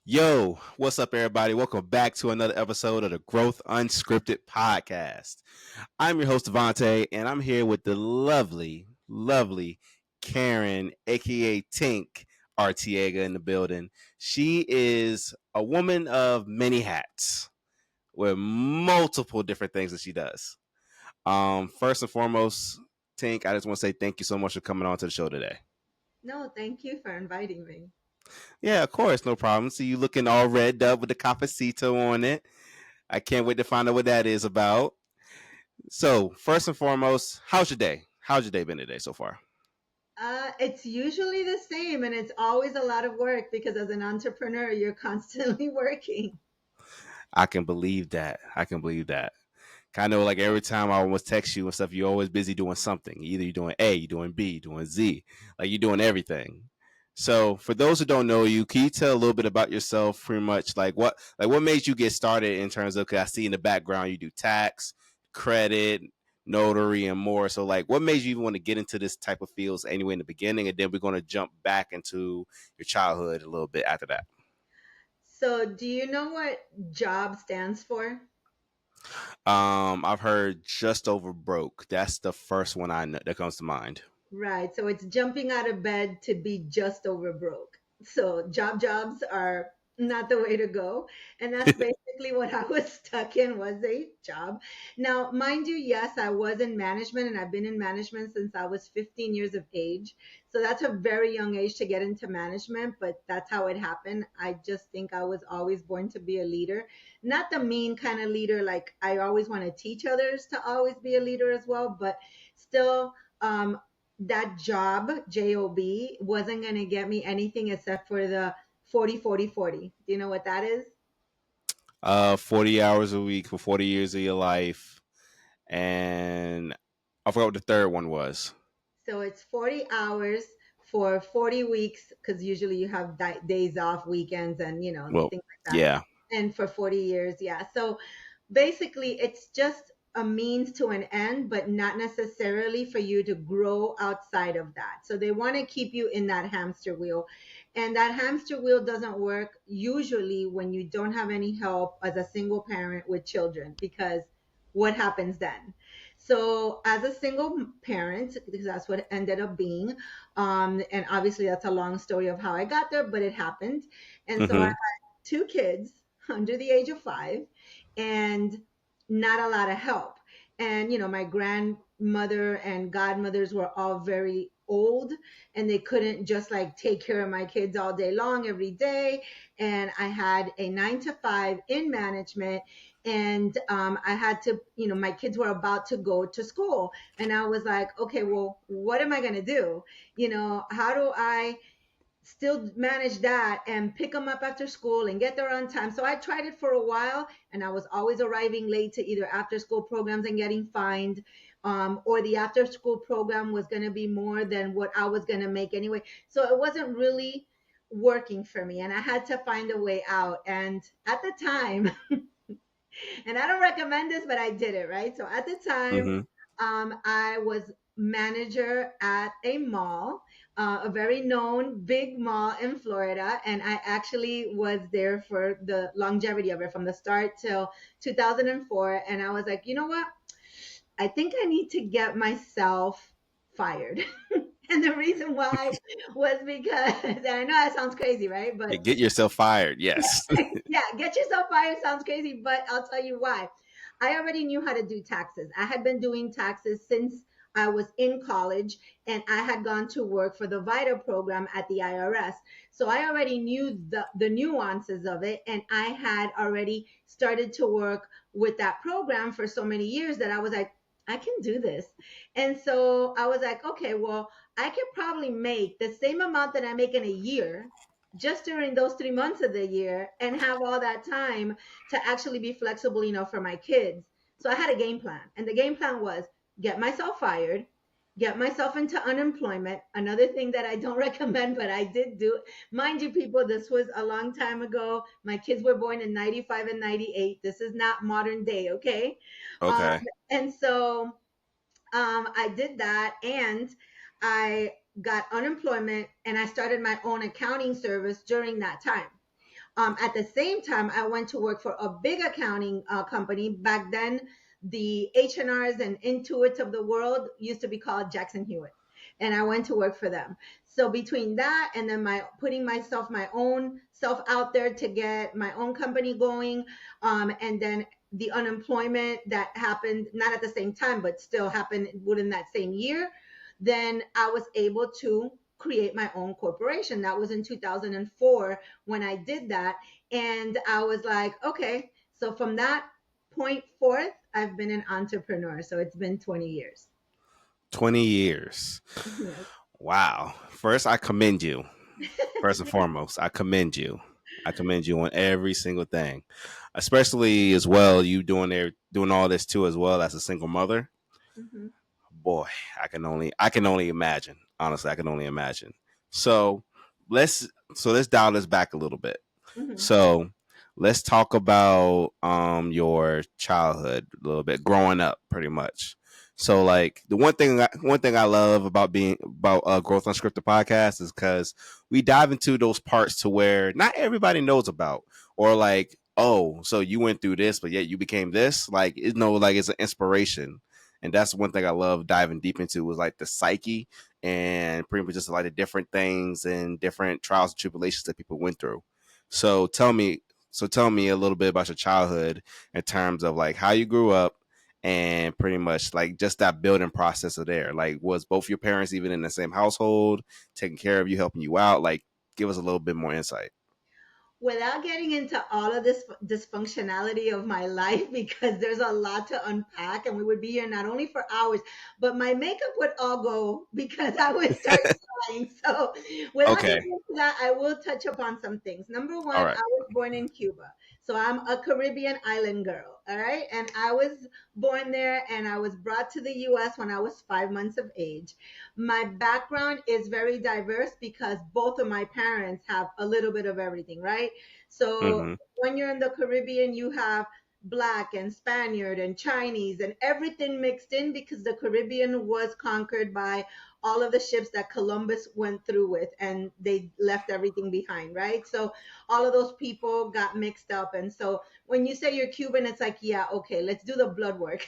Yo, what's up, everybody? Welcome back to another episode of the Growth Unscripted podcast. I'm your host, Devontae, and I'm here with the lovely Karen, aka Tink Artiega, in the building. She is a woman of many hats with multiple different things that she does. First and foremost, Tink, I just want to say thank you so much for coming on to the show today. No, thank you for inviting me. Yeah, of course, no problem. See you looking all red up with the cafecito on it. I can't wait to find out what that is about. So, first and foremost, how's your day? How's your day been today so far? It's usually the same, and it's always a lot of work because as an entrepreneur, you're constantly working. I can believe that. I can believe that. Kind of like every time I almost text you and stuff, you're always busy doing something. Either you're doing A, you're doing B, you're doing Z. Like you're doing everything. So, for those who don't know you, can you tell a little bit about yourself? Pretty much, what made you get started in terms of? Cause I see in the background you do tax, credit, notary, and more. So, like, what made you even want to get into this type of fields anyway in the beginning? And then we're going to jump back into your childhood a little bit after that. So, do you know what job stands for? I've heard just over broke. That's the first one I know that comes to mind. Right. So, it's jumping out of bed to be just over broke. So, jobs are not the way to go. And that's basically what I was stuck in was a job. Now, mind you, yes, I was in management and I've been in management since I was 15 years of age. So that's a very young age to get into management, but that's how it happened. I just think I was always born to be a leader. Not the mean kind of leader, like I always want to teach others to always be a leader as well, but still, that job wasn't going to get me anything except for the 40 40 40. Do you know what that is? 40 hours a week for 40 years of your life. And I forgot what the third one was. So it's 40 hours for 40 weeks because usually you have days off, weekends, and Well, things like that. yeah. And for 40 years, yeah. So basically, it's just a means to an end, but not necessarily for you to grow outside of that. So they want to keep you in that hamster wheel. And that hamster wheel doesn't work usually when you don't have any help as a single parent with children, because what happens then? So, as a single parent, because that's what it ended up being, and obviously that's a long story of how I got there, but it happened. And so I Mm-hmm. had two kids under the age of 5 and not a lot of help. And, my grandmother and godmothers were all very old and they couldn't just like take care of my kids all day long every day. And I had a 9 to 5 in management and I had to, my kids were about to go to school. And I was like, okay, well, what am I going to do? How do I still manage that and pick them up after school and get there on time? So I tried it for a while and I was always arriving late to either after school programs and getting fined. Or the after school program was going to be more than what I was going to make anyway. So it wasn't really working for me and I had to find a way out. And at the time, and I don't recommend this, but I did it, right? So at the time, Mm-hmm. I was manager at a mall, a very known big mall in Florida, and I actually was there for the longevity of it from the start till 2004. And I was like, you know what? I think I need to get myself fired. And the reason why was because, and I know that sounds crazy, right? Yeah, But get yourself fired. Yes. yeah, get yourself fired sounds crazy, but I'll tell you why. I already knew how to do taxes. I had been doing taxes since I was in college and I had gone to work for the VITA program at the IRS. So I already knew the nuances of it and I had already started to work with that program for so many years that I was like, I can do this. And so I was like, okay, well, I could probably make the same amount that I make in a year just during those 3 months of the year and have all that time to actually be flexible, for my kids. So I had a game plan. And the game plan was get myself fired, get myself into unemployment. Another thing that I don't recommend, but I did do. Mind you, people, this was a long time ago. My kids were born in 95 and 98. This is not modern day, okay? Um, Okay. and so I did that and I got unemployment and I started my own accounting service during that time. At the same time, I went to work for a big accounting company. Back then, the H&Rs and Intuits of the world used to be called Jackson Hewitt. And I went to work for them. So between that and then my putting my own self out there to get my own company going, and then the unemployment that happened not at the same time, but still happened within that same year, then I was able to create my own corporation. That was in 2004 when I did that. And I was like, okay, so from that point forth, I've been an entrepreneur. So it's been 20 years. 20 years. Yes. Wow. First, I commend you. First and foremost, I commend you. I commend you on every single thing, especially as well. You doing all this too as well as a single mother. Hmm. Boy, I can only imagine. Honestly, I can only imagine. So let's let's dial this back a little bit. Hmm. So let's talk about your childhood a little bit, growing up, pretty much. So like the one thing I love about being about Growth Unscripted podcast is because we dive into those parts to where not everybody knows about, or like, oh, so you went through this, but yet you became this. Like, like it's an inspiration, and that's one thing I love diving deep into was like the psyche and pretty much just like the different things and different trials and tribulations that people went through. So tell me a little bit about your childhood in terms of like how you grew up and pretty much like just that building process of there. Like, was both your parents even in the same household, taking care of you, helping you out? Like, give us a little bit more insight. Without getting into all of this dysfunctionality of my life, because there's a lot to unpack and we would be here not only for hours, but my makeup would all go because I would start crying. So without Okay. getting into that, I will touch upon some things. Number All one, right. I was born in Cuba. So I'm a Caribbean island girl. All right. And I was born there and I was brought to the US when I was 5 months of age. My background is very diverse because both of my parents have a little bit of everything, right? So Mm-hmm. when you're in the Caribbean, you have Black and Spaniard and Chinese and everything mixed in because the Caribbean was conquered by all of the ships that Columbus went through with and they left everything behind, right? So all of those people got mixed up. And so when you say you're Cuban, it's like, yeah, okay, let's do the blood work.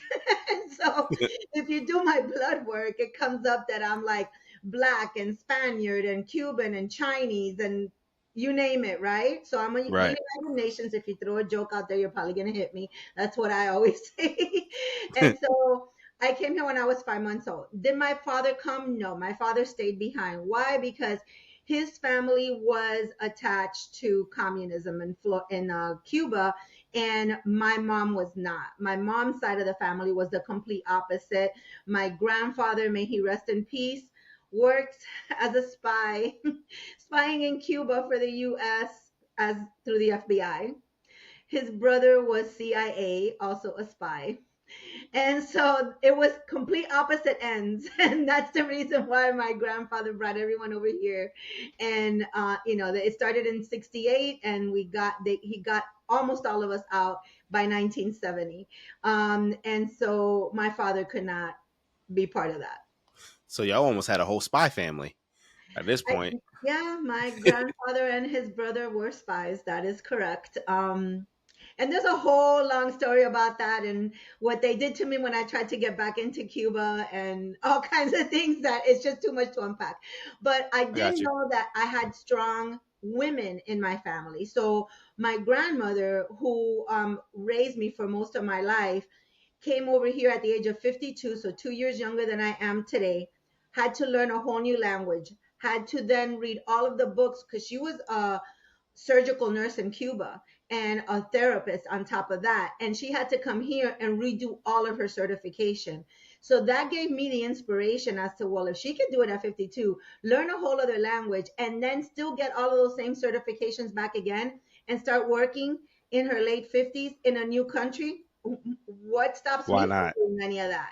And so if you do my blood work, it comes up that I'm like Black and Spaniard and Cuban and Chinese and you name it, right? So I'm a Right. United Nations. If you throw a joke out there, you're probably gonna hit me. That's what I always say. And so I came here when I was 5 months old. Did my father come? No, my father stayed behind. Why? Because his family was attached to communism in Cuba, and my mom was not. My mom's side of the family was the complete opposite. My grandfather, may he rest in peace, worked as a spy, spying in Cuba for the U.S. as through the FBI. His brother was CIA, also a spy. And so it was complete opposite ends. And that's the reason why my grandfather brought everyone over here. And, it started in 68 and he got almost all of us out by 1970. And so my father could not be part of that. So y'all almost had a whole spy family at this I, point. yeah, my grandfather and his brother were spies. That is correct. And there's a whole long story about that and what they did to me when I tried to get back into Cuba and all kinds of things that it's just too much to unpack. But I I did got you. know that I had strong women in my family. So my grandmother, who raised me for most of my life, came over here at the age of 52, so 2 years younger than I am today, had to learn a whole new language, had to then read all of the books because she was a surgical nurse in Cuba and a therapist on top of that. And she had to come here and redo all of her certification. So that gave me the inspiration as to, well, if she could do it at 52, learn a whole other language, and then still get all of those same certifications back again and start working in her late 50s in a new country, what stops Why me from not? doing any of that?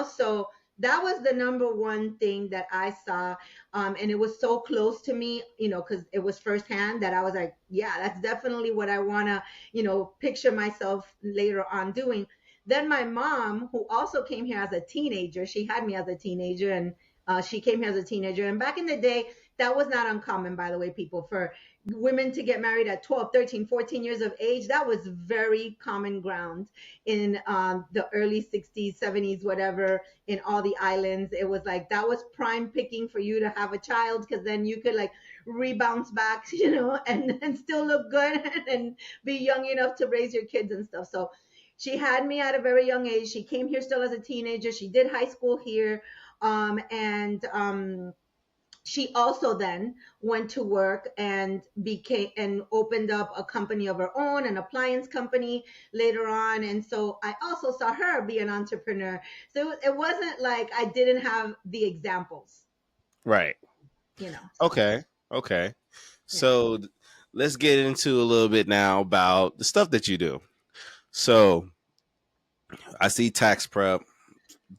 So that was the number one thing that I saw, and it was so close to me, because it was firsthand that I was like, yeah, that's definitely what I want to, picture myself later on doing. Then my mom, who also came here as a teenager, she had me as a teenager, and she came here as a teenager. And back in the day, that was not uncommon, by the way, people, for women to get married at 12, 13, 14 years of age. That was very common ground in the early 60s, 70s, whatever, in all the islands. It was like that was prime picking for you to have a child, because then you could like rebounce back, and still look good and be young enough to raise your kids and stuff. So she had me at a very young age. She came here still as a teenager. She did high school here. And she also then went to work and became and opened up a company of her own, an appliance company later on. And so I also saw her be an entrepreneur. So it wasn't like I didn't have the examples, Right. so Okay. Okay. yeah. So let's get into a little bit now about the stuff that you do. So I see tax prep,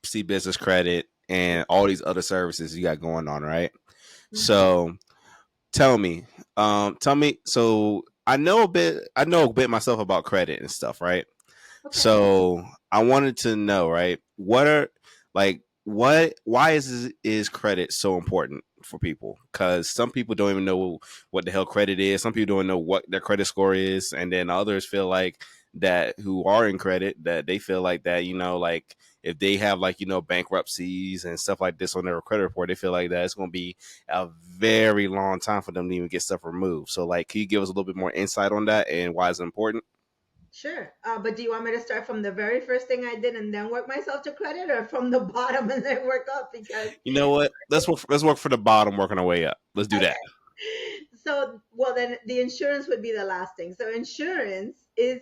see business credit, and all these other services you got going on, right? Hmm. So tell me. So I know a bit myself about credit and stuff, right? Okay. So I wanted to know, right? Why is credit so important for people? Because some people don't even know what the hell credit is. Some people don't know what their credit score is, and then others feel like that who are in credit that they feel like that like if they have bankruptcies and stuff like this on their credit report, they feel like that it's going to be a very long time for them to even get stuff removed. So like, can you give us a little bit more insight on that and why it's important? Sure. But do you want me to start from the very first thing I did and then work myself to credit, or from the bottom and then work up? Because You know what? Let's work for the bottom, working our way up. Let's do that. so, well, then the insurance would be the last thing. So insurance is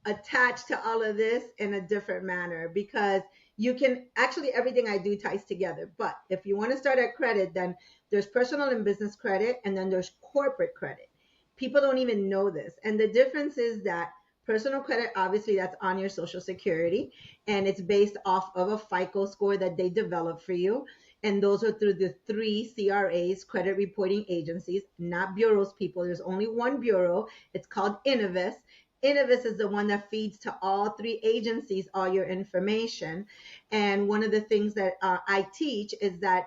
attached to all of this in a different manner, because you can actually, everything I do ties together. But if you want to start at credit, then there's personal and business credit, and then there's corporate credit. People don't even know this. And the difference is that personal credit, obviously, that's on your social security, and it's based off of a FICO score that they develop for you. And those are through the three CRAs, credit reporting agencies, not bureaus, people. There's only one bureau. It's called Innovis. Innovis is the one that feeds to all three agencies all your information. And one of the things that I teach is that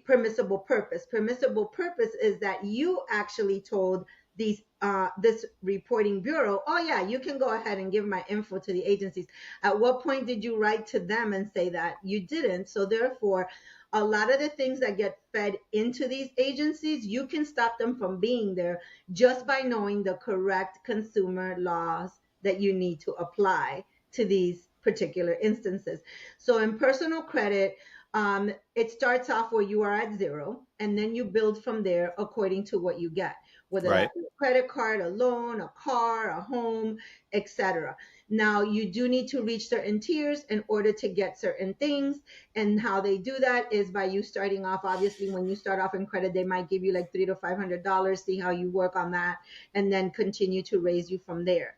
permissible purpose. Permissible purpose is that you actually told this reporting bureau, oh yeah, you can go ahead and give my info to the agencies. At what point did you write to them and say that? You didn't. So therefore, a lot of the things that get fed into these agencies, you can stop them from being there just by knowing the correct consumer laws that you need to apply to these particular instances. So in personal credit, it starts off where you are at zero, and then you build from there according to what you get, whether Right. that's a credit card, a loan, a car, a home, etc. Now, you do need to reach certain tiers in order to get certain things. And how they do that is by you starting off. Obviously, when you start off in credit, they might give you like $300 to $500, see how you work on that, and then continue to raise you from there.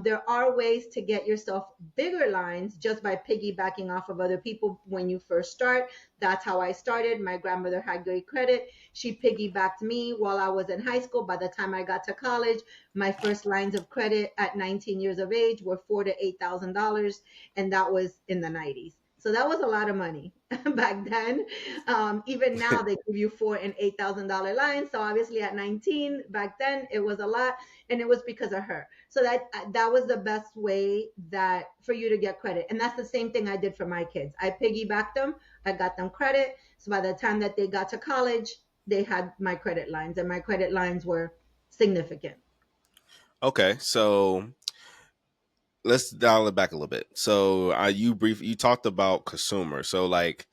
There are ways to get yourself bigger lines just by piggybacking off of other people when you first start. That's how I started. My grandmother had great credit. She piggybacked me while I was in high school. By the time I got to college, my first lines of credit at 19 years of age were $4,000 to $8,000, and that was in the 90s. So that was a lot of money back then. Even now, they give you $4,000 and $8,000 lines. So obviously, at 19 back then, it was a lot, and it was because of her. So that was the best way that for you to get credit, and that's the same thing I did for my kids. I piggybacked them. I got them credit. So by the time that they got to college, they had my credit lines, and my credit lines were significant. Okay. So let's dial it back a little bit. So you talked about consumer. So like,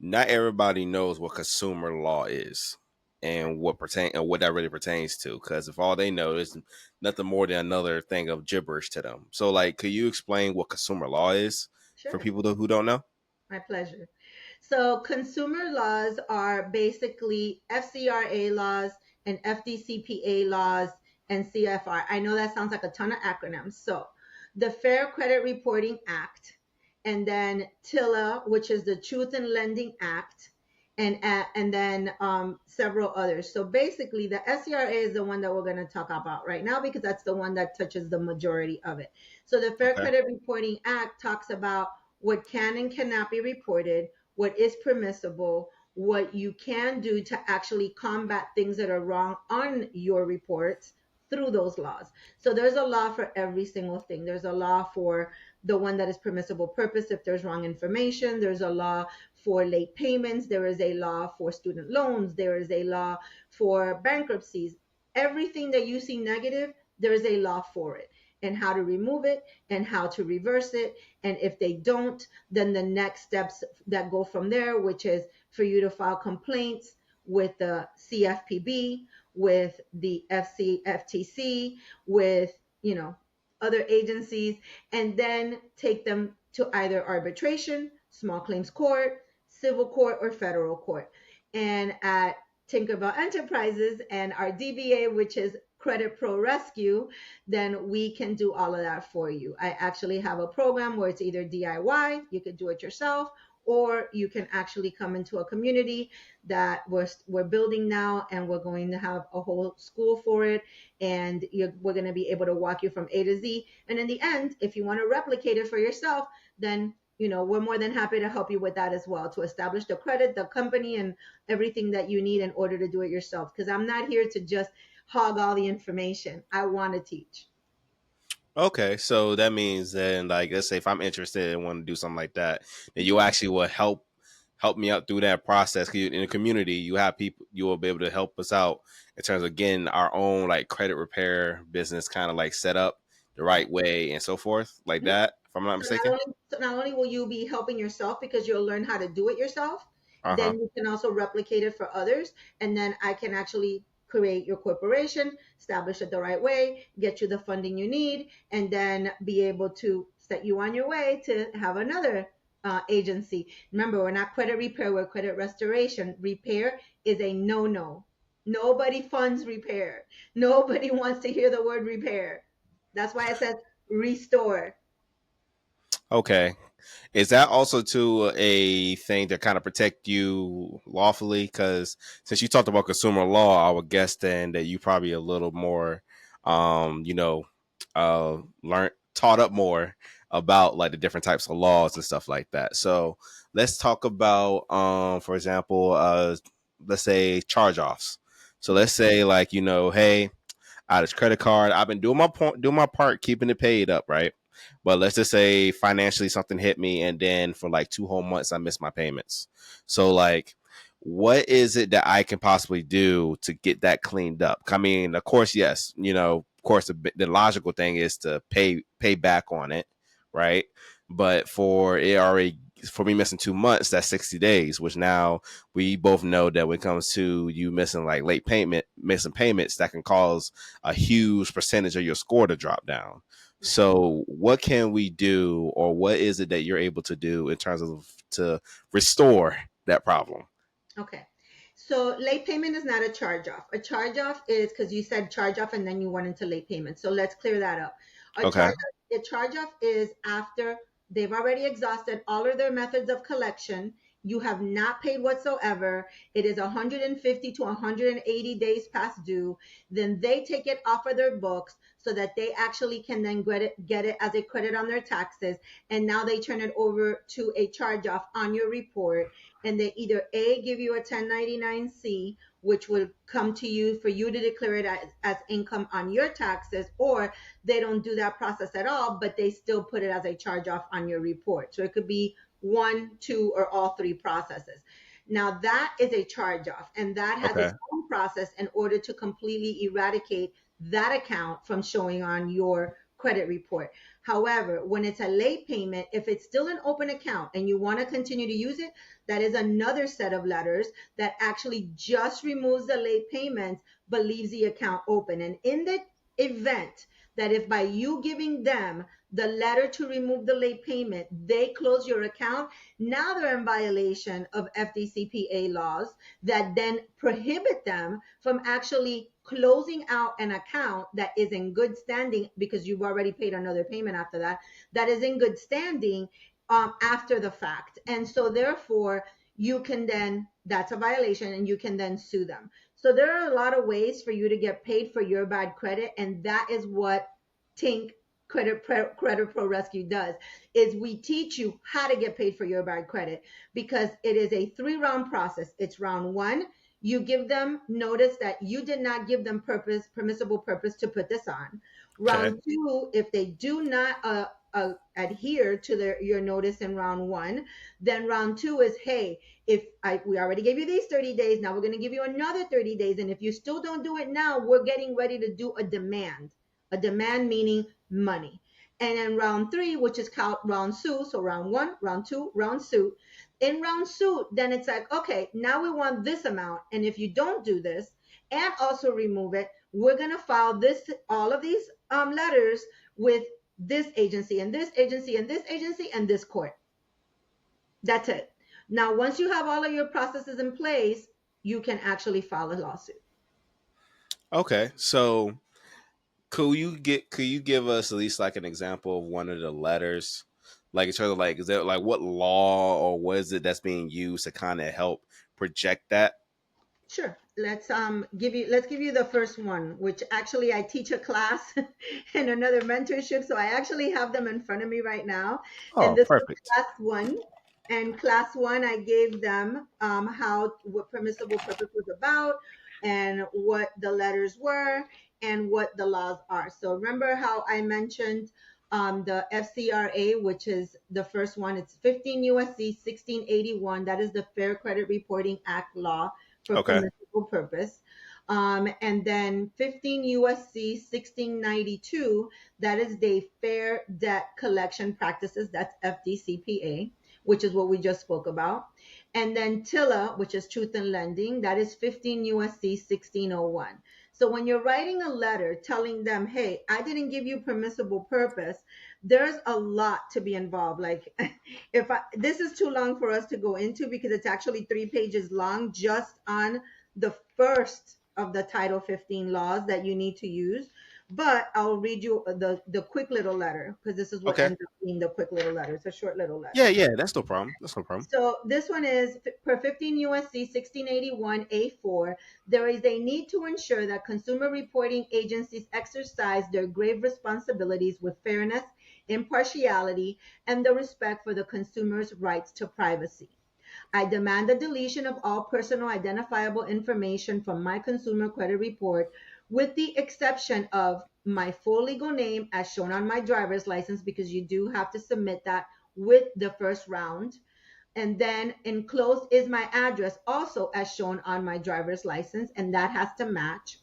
not everybody knows what consumer law is and what that really pertains to. Because if all they know is nothing more than another thing of gibberish to them. So like, could you explain what consumer law is for Sure. people who don't know? My pleasure. So, consumer laws are basically FCRA laws and FDCPA laws and CFR. I know that sounds like a ton of acronyms. So, the Fair Credit Reporting Act, and then TILA, which is the Truth in Lending Act, and then several others. So, basically, the FCRA is the one that we're going to talk about right now, because that's the one that touches the majority of it. So, the Fair Okay. Credit Reporting Act talks about what can and cannot be reported, what is permissible, what you can do to actually combat things that are wrong on your reports through those laws. So there's a law for every single thing. There's a law for the one that is permissible purpose if there's wrong information. There's a law for late payments. There is a law for student loans. There is a law for bankruptcies. Everything that you see negative, there is a law for it, and how to remove it and how to reverse it. And if they don't, then the next steps that go from there, which is for you to file complaints with the CFPB, with the FTC, with, other agencies, and then take them to either arbitration, small claims court, civil court, or federal court. And at Tinkerbell Enterprises and our DBA, which is Credit Pro Rescue, then we can do all of that for you. I actually have a program where it's either DIY, you could do it yourself, or you can actually come into a community that we're building now, and we're going to have a whole school for it, and we're going to be able to walk you from A to Z. And in the end, if you want to replicate it for yourself, then we're more than happy to help you with that as well, to establish the credit, the company, and everything that you need in order to do it yourself. Because I'm not here to just hog all the information. I want to teach. Okay, so that means then, like, let's say if I'm interested and want to do something like that, then you actually will help me out through that process. 'Cause in the community, you have people, you will be able to help us out in terms of getting our own like credit repair business kind of like set up the right way and so forth, like Mhm. that. If I'm not mistaken. So not only will you be helping yourself because you'll learn how to do it yourself, Uh then huh. you can also replicate it for others. And then I can actually create your corporation, establish it the right way, get you the funding you need, and then be able to set you on your way to have another agency. Remember, we're not credit repair, we're credit restoration. Repair is a no-no. Nobody funds repair. Nobody wants to hear the word repair. That's why it says restore. Okay. Is that also to a thing to kind of protect you lawfully? Because since you talked about consumer law, I would guess then that you probably a little more, you know, learned taught up more about like the different types of laws and stuff like that. So let's talk about, for example, let's say charge offs. So let's say like hey, out of credit card. I've been doing my part, keeping it paid up, right? But let's just say financially something hit me, and then for like 2 whole months I missed my payments. So like, what is it that I can possibly do to get that cleaned up? I mean, of course, yes, of course, the logical thing is to pay back on it, right? But for me missing 2 months, that's 60 days, which now we both know that when it comes to you missing like missing payments, that can cause a huge percentage of your score to drop down. Right. So what can we do, or what is it that you're able to do in terms of to restore that problem? Okay. So late payment is not a charge off. A charge off is because you said charge off and then you went into late payment. So let's clear that up. Okay. A charge off is after they've already exhausted all of their methods of collection. You have not paid whatsoever. It is 150 to 180 days past due. Then they take it off of their books so that they actually can then get it as a credit on their taxes. And now they turn it over to a charge off on your report, and they either A, give you a 1099-C, which will come to you for you to declare it as income on your taxes, or they don't do that process at all, but they still put it as a charge off on your report. So it could be one, two, or all three processes. Now that is a charge off, and that has Okay. its own process in order to completely eradicate that account from showing on your credit report. However, when it's a late payment, if it's still an open account and you want to continue to use it, that is another set of letters that actually just removes the late payments but leaves the account open. And in the event that if by you giving them the letter to remove the late payment, they close your account, now they're in violation of FDCPA laws that then prohibit them from actually closing out an account that is in good standing, because you've already paid another payment after that, that is in good standing after the fact. And so therefore, you can then, that's a violation, and you can then sue them. So there are a lot of ways for you to get paid for your bad credit, and that is what Tink Credit Pro Rescue does is we teach you how to get paid for your bad credit, because it is a 3 round process. It's round one. You give them notice that you did not give them permissible purpose to put this on. Okay. Round two, if they do not adhere to your notice in round one, then round two is, hey, if we already gave you these 30 days, now we're going to give you another 30 days. And if you still don't do it now, we're getting ready to do a demand. A demand meaning money. And then round three, which is called round suit. So round one, round two, round suit. In round suit, then it's like, okay, now we want this amount. And if you don't do this and also remove it, we're going to file all of these letters with this agency and this agency and this agency and this court. That's it. Now, once you have all of your processes in place, you can actually file a lawsuit. Okay. So could you give us at least like an example of one of the letters? Like in terms of like, is there like what law or what is it that's being used to kind of help project that? Sure. Let's give you the first one, which actually I teach a class in another mentorship. So I actually have them in front of me right now. And Oh, this was perfect. class one. And class one, I gave them what permissible purpose was about and what the letters were and what the laws are. So remember how I mentioned the FCRA, which is the first one. It's 15 USC 1681. That is the Fair Credit Reporting Act law for Okay. permissible purpose. And then 15 USC 1692, that is the Fair Debt Collection Practices, that's FDCPA, which is what we just spoke about. And then TILA, which is Truth in Lending, that is 15 USC 1601. So when you're writing a letter telling them, hey, I didn't give you permissible purpose, there's a lot to be involved. Like this is too long for us to go into because it's actually 3 pages long just on the first of the Title 15 laws that you need to use. But I'll read you the quick little letter, because this is what Okay. ends up being the quick little letter. It's a short little Yeah, letter. yeah, that's no problem. That's no problem. So this one is per 15 USC 1681A4. There is a need to ensure that consumer reporting agencies exercise their grave responsibilities with fairness, impartiality, and the respect for the consumer's rights to privacy. I demand the deletion of all personal identifiable information from my consumer credit report, with the exception of my full legal name as shown on my driver's license, because you do have to submit that with the first round. And then enclosed is my address, also as shown on my driver's license, and that has to match.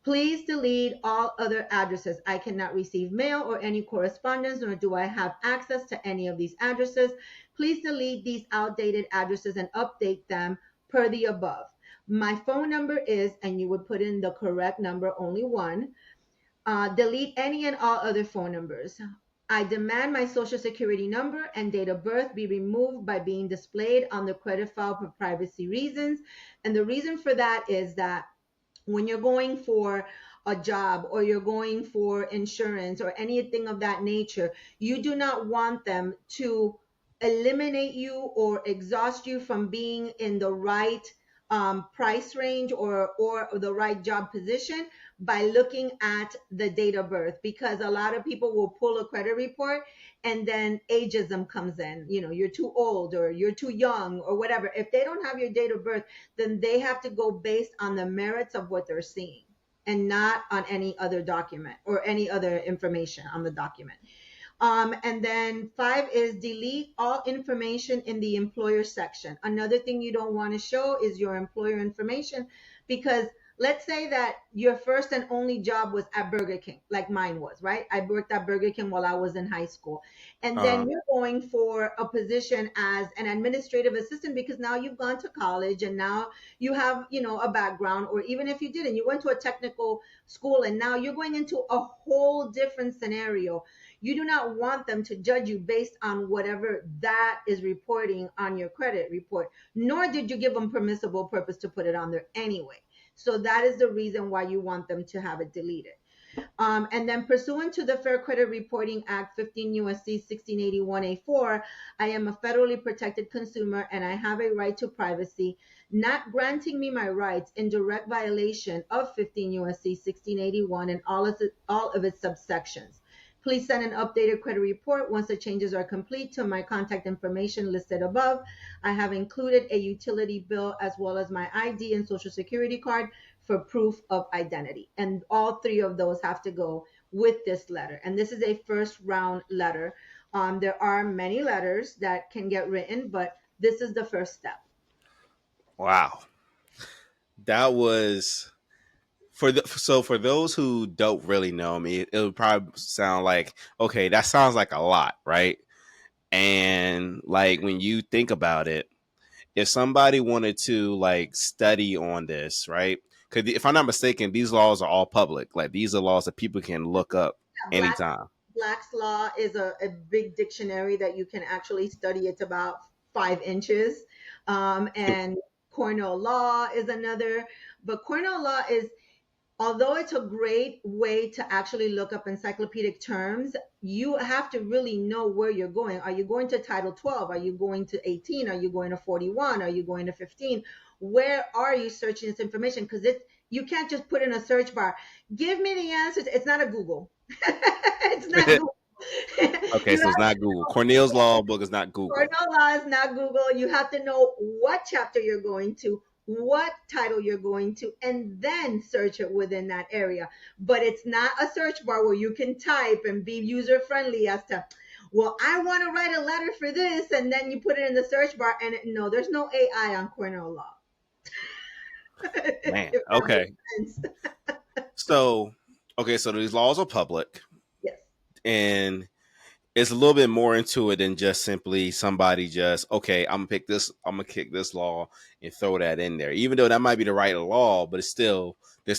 Please delete all other addresses. I cannot receive mail or any correspondence, nor do I have access to any of these addresses. Please delete these outdated addresses and update them per the above. My phone number is, and you would put in the correct number, only one. Delete any and all other phone numbers. I demand my social security number and date of birth be removed by being displayed on the credit file for privacy reasons. And the reason for that is that when you're going for a job or you're going for insurance or anything of that nature, you do not want them to eliminate you or exhaust you from being in the right price range or the right job position by looking at the date of birth, because a lot of people will pull a credit report and then ageism comes in. You're too old or you're too young or whatever. If they don't have your date of birth, then they have to go based on the merits of what they're seeing and not on any other document or any other information on the document. And then 5 is delete all information in the employer section. Another thing you don't want to show is your employer information, because let's say that your first and only job was at Burger King, like mine was, right? I worked at Burger King while I was in high school. And Uh, then you're going for a position as an administrative assistant because now you've gone to college and now you have, a background, or even if you didn't, you went to a technical school and now you're going into a whole different scenario. You do not want them to judge you based on whatever that is reporting on your credit report, nor did you give them permissible purpose to put it on there anyway. So that is the reason why you want them to have it deleted. And then pursuant to the Fair Credit Reporting Act 15 USC 1681A4, I am a federally protected consumer and I have a right to privacy, not granting me my rights in direct violation of 15 USC 1681 and all of its subsections. Please send an updated credit report once the changes are complete to my contact information listed above. I have included a utility bill as well as my ID and social security card for proof of identity. And all three of those have to go with this letter. And this is a first round letter. There are many letters that can get written, but this is the first step. Wow. That was for those who don't really know me, it would probably sound like, okay, that sounds like a lot, right? And like when you think about it, if somebody wanted to like study on this, right? Because if I'm not mistaken, these laws are all public. Like these are laws that people can look up Black anytime. Black's Law is a big dictionary that you can actually study. It's about 5 inches. And Cornell Law is another. But Cornell Law is, although it's a great way to actually look up encyclopedic terms, you have to really know where you're going. Are you going to Title 12? Are you going to 18? Are you going to 41? Are you going to 15? Where are you searching this information? Because you can't just put in a search bar, give me the answers. It's not a Google. It's not Google. Okay, You so it's have not Google. Cornell's law book is not Google. Cornell Law is not Google. You have to know what chapter you're going to, what title you're going to, and then search it within that area. But it's not a search bar where you can type and be user friendly as to, well, I want to write a letter for this, and then you put it in the search bar. And no, there's no AI on Cornell Law. Man, If that okay. makes sense. So, okay, so these laws are public, Yes. and it's a little bit more into it than just simply somebody just, okay, I'm gonna kick this law and throw that in there. Even though that might be the right law, but there's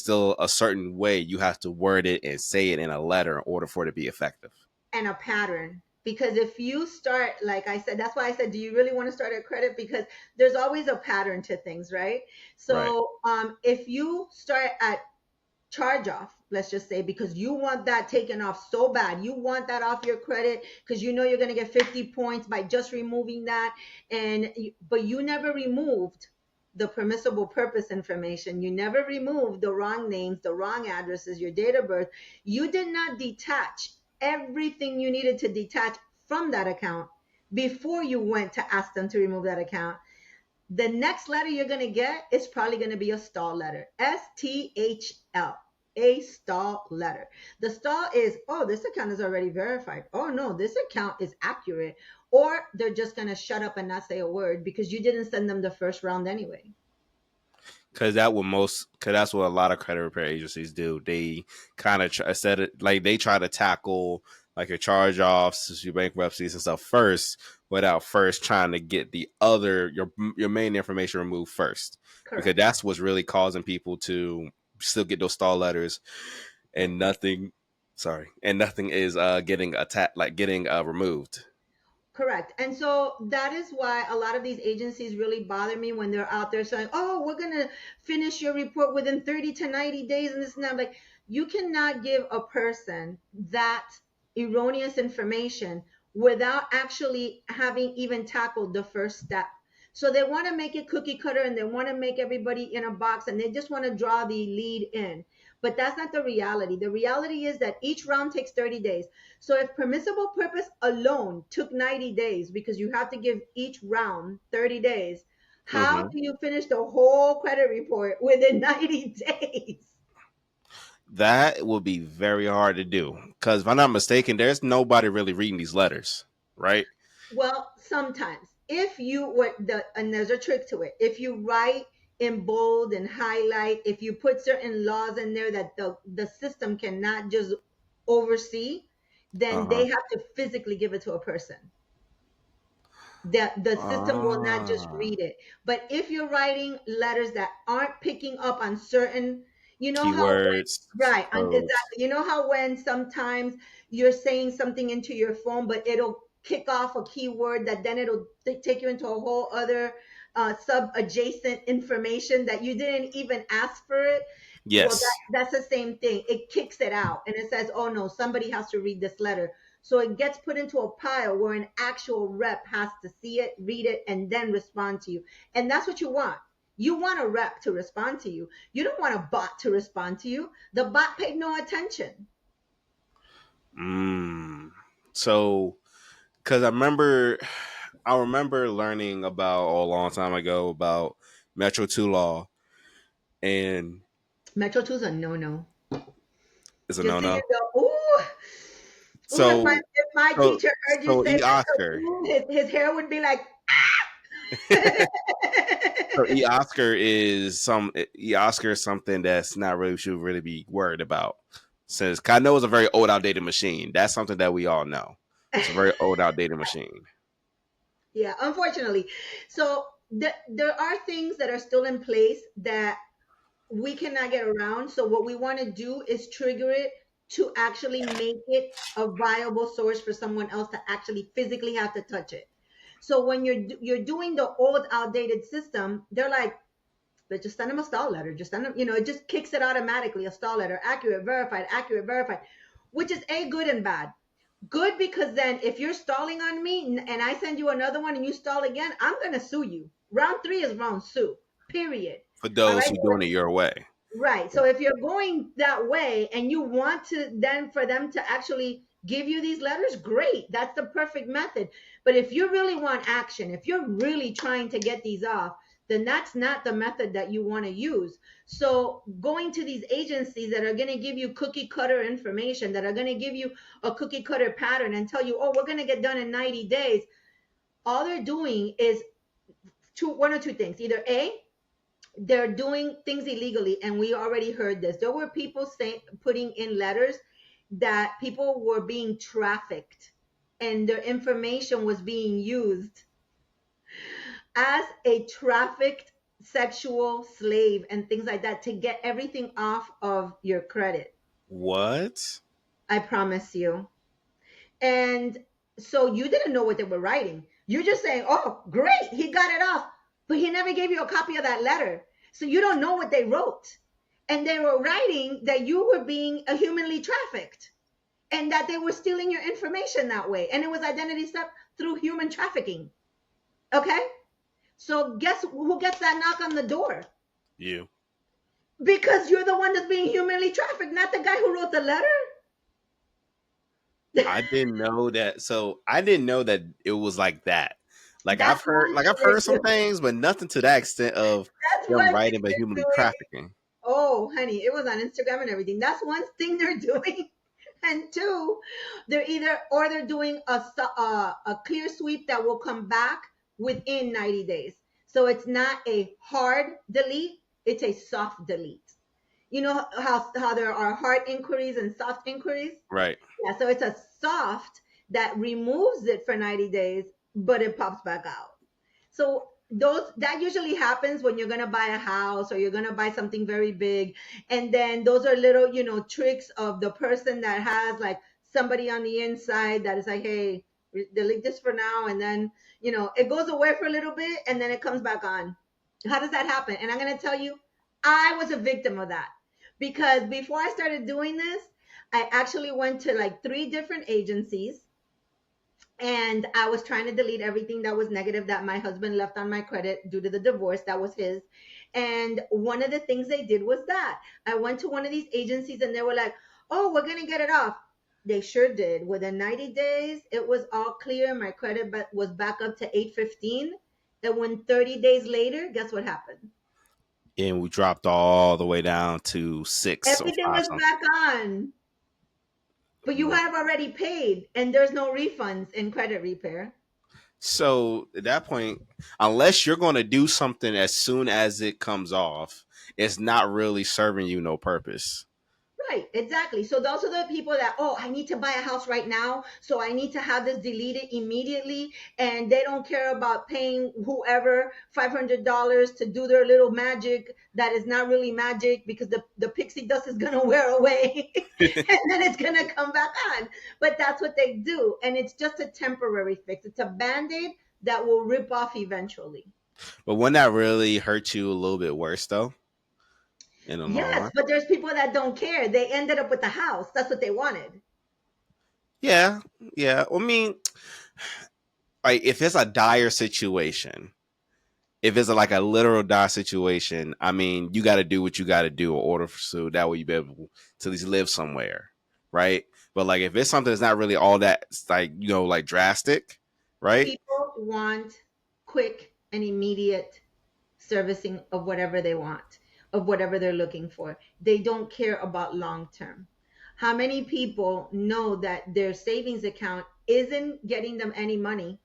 still a certain way you have to word it and say it in a letter in order for it to be effective. And a pattern. Because if you start, like I said, that's why I said, do you really want to start at credit? Because there's always a pattern to things, right? Right. So if you start at charge off, let's just say, because you want that taken off so bad, you want that off your credit because you know you're going to get 50 points by just removing that. But you never removed the permissible purpose information. You never removed the wrong names, the wrong addresses, your date of birth. You did not detach everything you needed to detach from that account before you went to ask them to remove that account. The next letter you're going to get is probably going to be a stall letter. STHL, a stall letter. The stall is, oh, this account is already verified. Oh, no, this account is accurate. Or they're just going to shut up and not say a word because you didn't send them the first round anyway. Because that's what a lot of credit repair agencies do. They kind of said it like they try to tackle like your charge offs, your bankruptcies and stuff first, without first trying to get your main information removed first, because Correct. that's what's really causing people to still get those stall letters Yes. and nothing. Sorry, and nothing is getting attacked, like getting removed. Correct. And so that is why a lot of these agencies really bother me when they're out there saying, oh, we're going to finish your report within 30 to 90 days and this and that. Like, you cannot give a person that erroneous information without actually having even tackled the first step. So they want to make it cookie cutter and they want to make everybody in a box and they just want to draw the lead in. But that's not the reality. The reality is that each round takes 30 days. So if permissible purpose alone took 90 days because you have to give each round 30 days, how Hmm. do you finish the whole credit report within 90 days? That will be very hard to do because if I'm not mistaken, there's nobody really reading these letters, right? Well, sometimes if you and there's a trick to it. If you write in bold and highlight, if you put certain laws in there that the system cannot just oversee, Uh then huh. they have to physically give it to a person. The system will not just Ah, read it. But if you're writing letters that aren't picking up on certain, you know how keywords, right, and codes. exactly. You know how when sometimes you're saying something into your phone, but it'll kick off a keyword that then it'll take you into a whole other sub adjacent information that you didn't even ask for it. Well, Yes, that's the same thing. It kicks it out and it says, oh no, somebody has to read this letter. So it gets put into a pile where an actual rep has to see it, read it, and then respond to you. And that's what you want. You want a rep to respond to you. You don't want a bot to respond to you. The bot paid no attention. Mm. So, because I remember learning about a long time ago about Metro Two law, and Metro 2 is a no-no. it's a Just no so you no. know. Ooh, So, if my so, teacher heard you so say E Metro Oscar. 2, his hair would be like, So E Oscar is something that's not really should really be worried about. Since I know it's a very old outdated machine. That's something that we all know. It's a very old outdated machine. yeah, unfortunately. So there are things that are still in place that we cannot get around. So what we want to do is trigger it to actually make it a viable source for someone else to actually physically have to touch it. So when you're doing the old outdated system, they're like, but just send them a stall letter. Just send them, it just kicks it automatically, a stall letter, accurate, verified, which is a good and bad. Good because then if you're stalling on me and I send you another one and you stall again, I'm gonna sue you. Round three is round sue. Period. For All those right. who doing it your way. Right. So if you're going that way and you want to then for them to actually give you these letters, great. That's the perfect method. But if you really want action, if you're really trying to get these off, then that's not the method that you want to use. So going to these agencies that are going to give you cookie cutter information, that are going to give you a cookie cutter pattern and tell you, oh, we're going to get done in 90 days. All they're doing is one or two things. Either A, they're doing things illegally, and we already heard this. There were people saying, putting in letters that people were being trafficked and their information was being used as a trafficked sexual slave and things like that to get everything off of your credit. What? I promise you. And so you didn't know what they were writing. You're just saying, oh, great, he got it off. But he never gave you a copy of that letter. So you don't know what they wrote. And they were writing that you were being humanly trafficked and that they were stealing your information that way. And it was identity theft through human trafficking. Okay? So guess who gets that knock on the door? You. Because you're the one that's being humanly trafficked, not the guy who wrote the letter. I didn't know that. So I didn't know that it was like that. That's one Like I've thing heard some things, but nothing to that extent of that's them one thing writing but they're humanly doing. trafficking. Oh, honey, it was on Instagram and everything. That's one thing they're doing. And two, they're doing a clear sweep that will come back within 90 days. So it's not a hard delete, it's a soft delete. You know how there are hard inquiries and soft inquiries? Right. Yeah, so it's a soft that removes it for 90 days, but it pops back out. So those that usually happens when you're gonna buy a house or you're gonna buy something very big, and then those are little, tricks of the person that has like somebody on the inside that is like, hey, delete this for now, and then it goes away for a little bit and then it comes back on. How does that happen? And I'm gonna tell you, I was a victim of that because before I started doing this, I actually went to like three different agencies and I was trying to delete everything that was negative that my husband left on my credit due to the divorce that was his. And one of the things they did was that I went to one of these agencies and they were like, "Oh, we're going to get it off." They sure did. Within 90 days, it was all clear. My credit was back up to 815. And when 30 days later, guess what happened? And we dropped all the way down to 6 or Everything 5 was something. back on, but you have already paid and there's no refunds in credit repair. So at that point, unless you're going to do something as soon as it comes off, it's not really serving you no purpose. Right, exactly. So those are the people that, oh, I need to buy a house right now, so I need to have this deleted immediately, and they don't care about paying whoever $500 to do their little magic that is not really magic because the pixie dust is gonna wear away and then it's gonna come back on. But that's what they do, and it's just a temporary fix. It's a band-aid that will rip off eventually. But wouldn't that really hurt you a little bit worse though in the long Yes, run? but there's people that don't care. They ended up with the house. That's what they wanted. Yeah, yeah. I mean, like if it's a dire situation, if it's like a literal dire situation, I mean, you got to do what you got to do in order so that way you be able to at least live somewhere. right? But like if it's something that's not really all that like like drastic, right? People want quick and immediate servicing of whatever they want, of whatever they're looking for. They don't care about long term. How many people know that their savings account isn't getting them any money?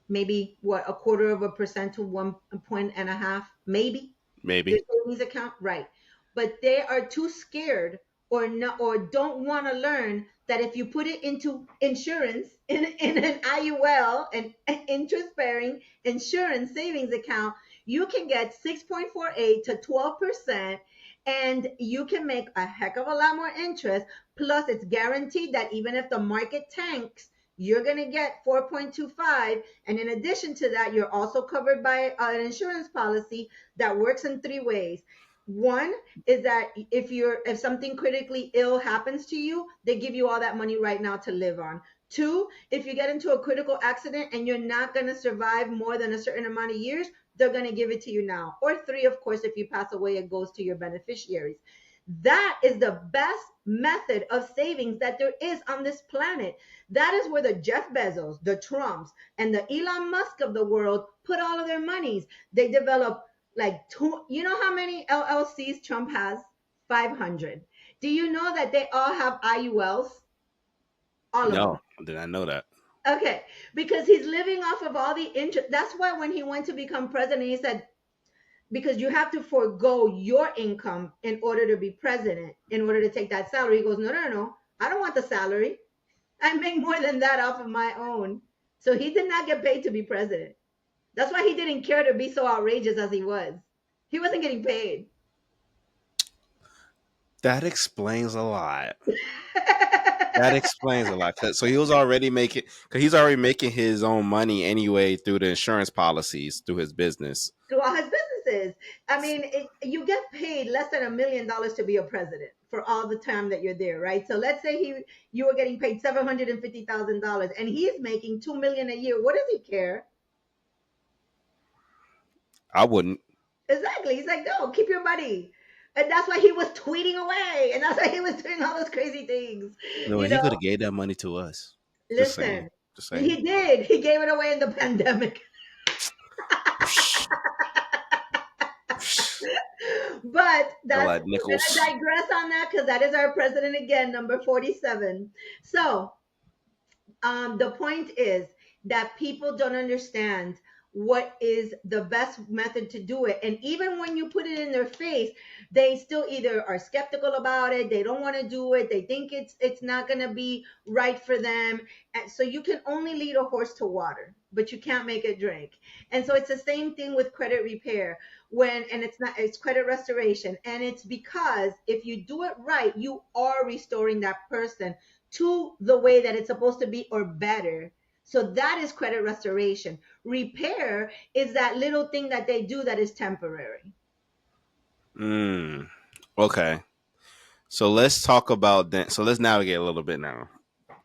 Maybe what, a quarter of a percent to 1.5, maybe their Maybe, savings account, right? But they are too scared or not, or don't want to learn that if you put it into insurance in an IUL, an interest bearing insurance savings account, you can get 6.48 to 12%, and you can make a heck of a lot more interest. Plus, it's guaranteed that even if the market tanks, you're going to get 4.25. And in addition to that, you're also covered by an insurance policy that works in three ways. One is that if something critically ill happens to you, they give you all that money right now to live on. Two, if you get into a critical accident and you're not going to survive more than a certain amount of years, they're going to give it to you now. Or three, of course, if you pass away, it goes to your beneficiaries. That is the best method of savings that there is on this planet. That is where the Jeff Bezos, the Trumps, and the Elon Musk of the world put all of their monies. They develop like you know how many LLCs Trump has? 500. Do you know that they all have IULs? All of them. no, did I know that? Okay, because he's living off of all the interest. That's why when he went to become president, he said, because you have to forego your income in order to be president, in order to take that salary. He goes, no, no, no, I don't want the salary. I make more than that off of my own. So he did not get paid to be president. That's why he didn't care to be so outrageous as he was. He wasn't getting paid. That explains a lot. That explains a lot. So he was already making, because he's already making his own money anyway through the insurance policies through his business. Through all his businesses. I mean, you get paid less than $1 million to be a president for all the time that you're there, right? So let's say you were getting paid $750,000 and he's making $2 million a year. What does he care? I wouldn't. Exactly. He's like, no, keep your money. And that's why he was tweeting away. And that's why he was doing all those crazy things. No, You he could know, have gave that money to us. Just saying. listen, Just saying. he did. He gave it away in the pandemic. But A that's, lot of we're going to nickels. digress on that because that is our president again, number 47. So the point is that people don't understand what is the best method to do it. And even when you put it in their face, they still either are skeptical about it, they don't want to do it, they think it's not going to be right for them. And so you can only lead a horse to water, but you can't make it drink. And so it's the same thing with credit repair, and it's not, it's credit restoration. And it's because if you do it right, you are restoring that person to the way that it's supposed to be or better. So that is credit restoration. Repair is that little thing that they do that is temporary. Mm. Okay. So let's talk about that. So let's navigate a little bit now.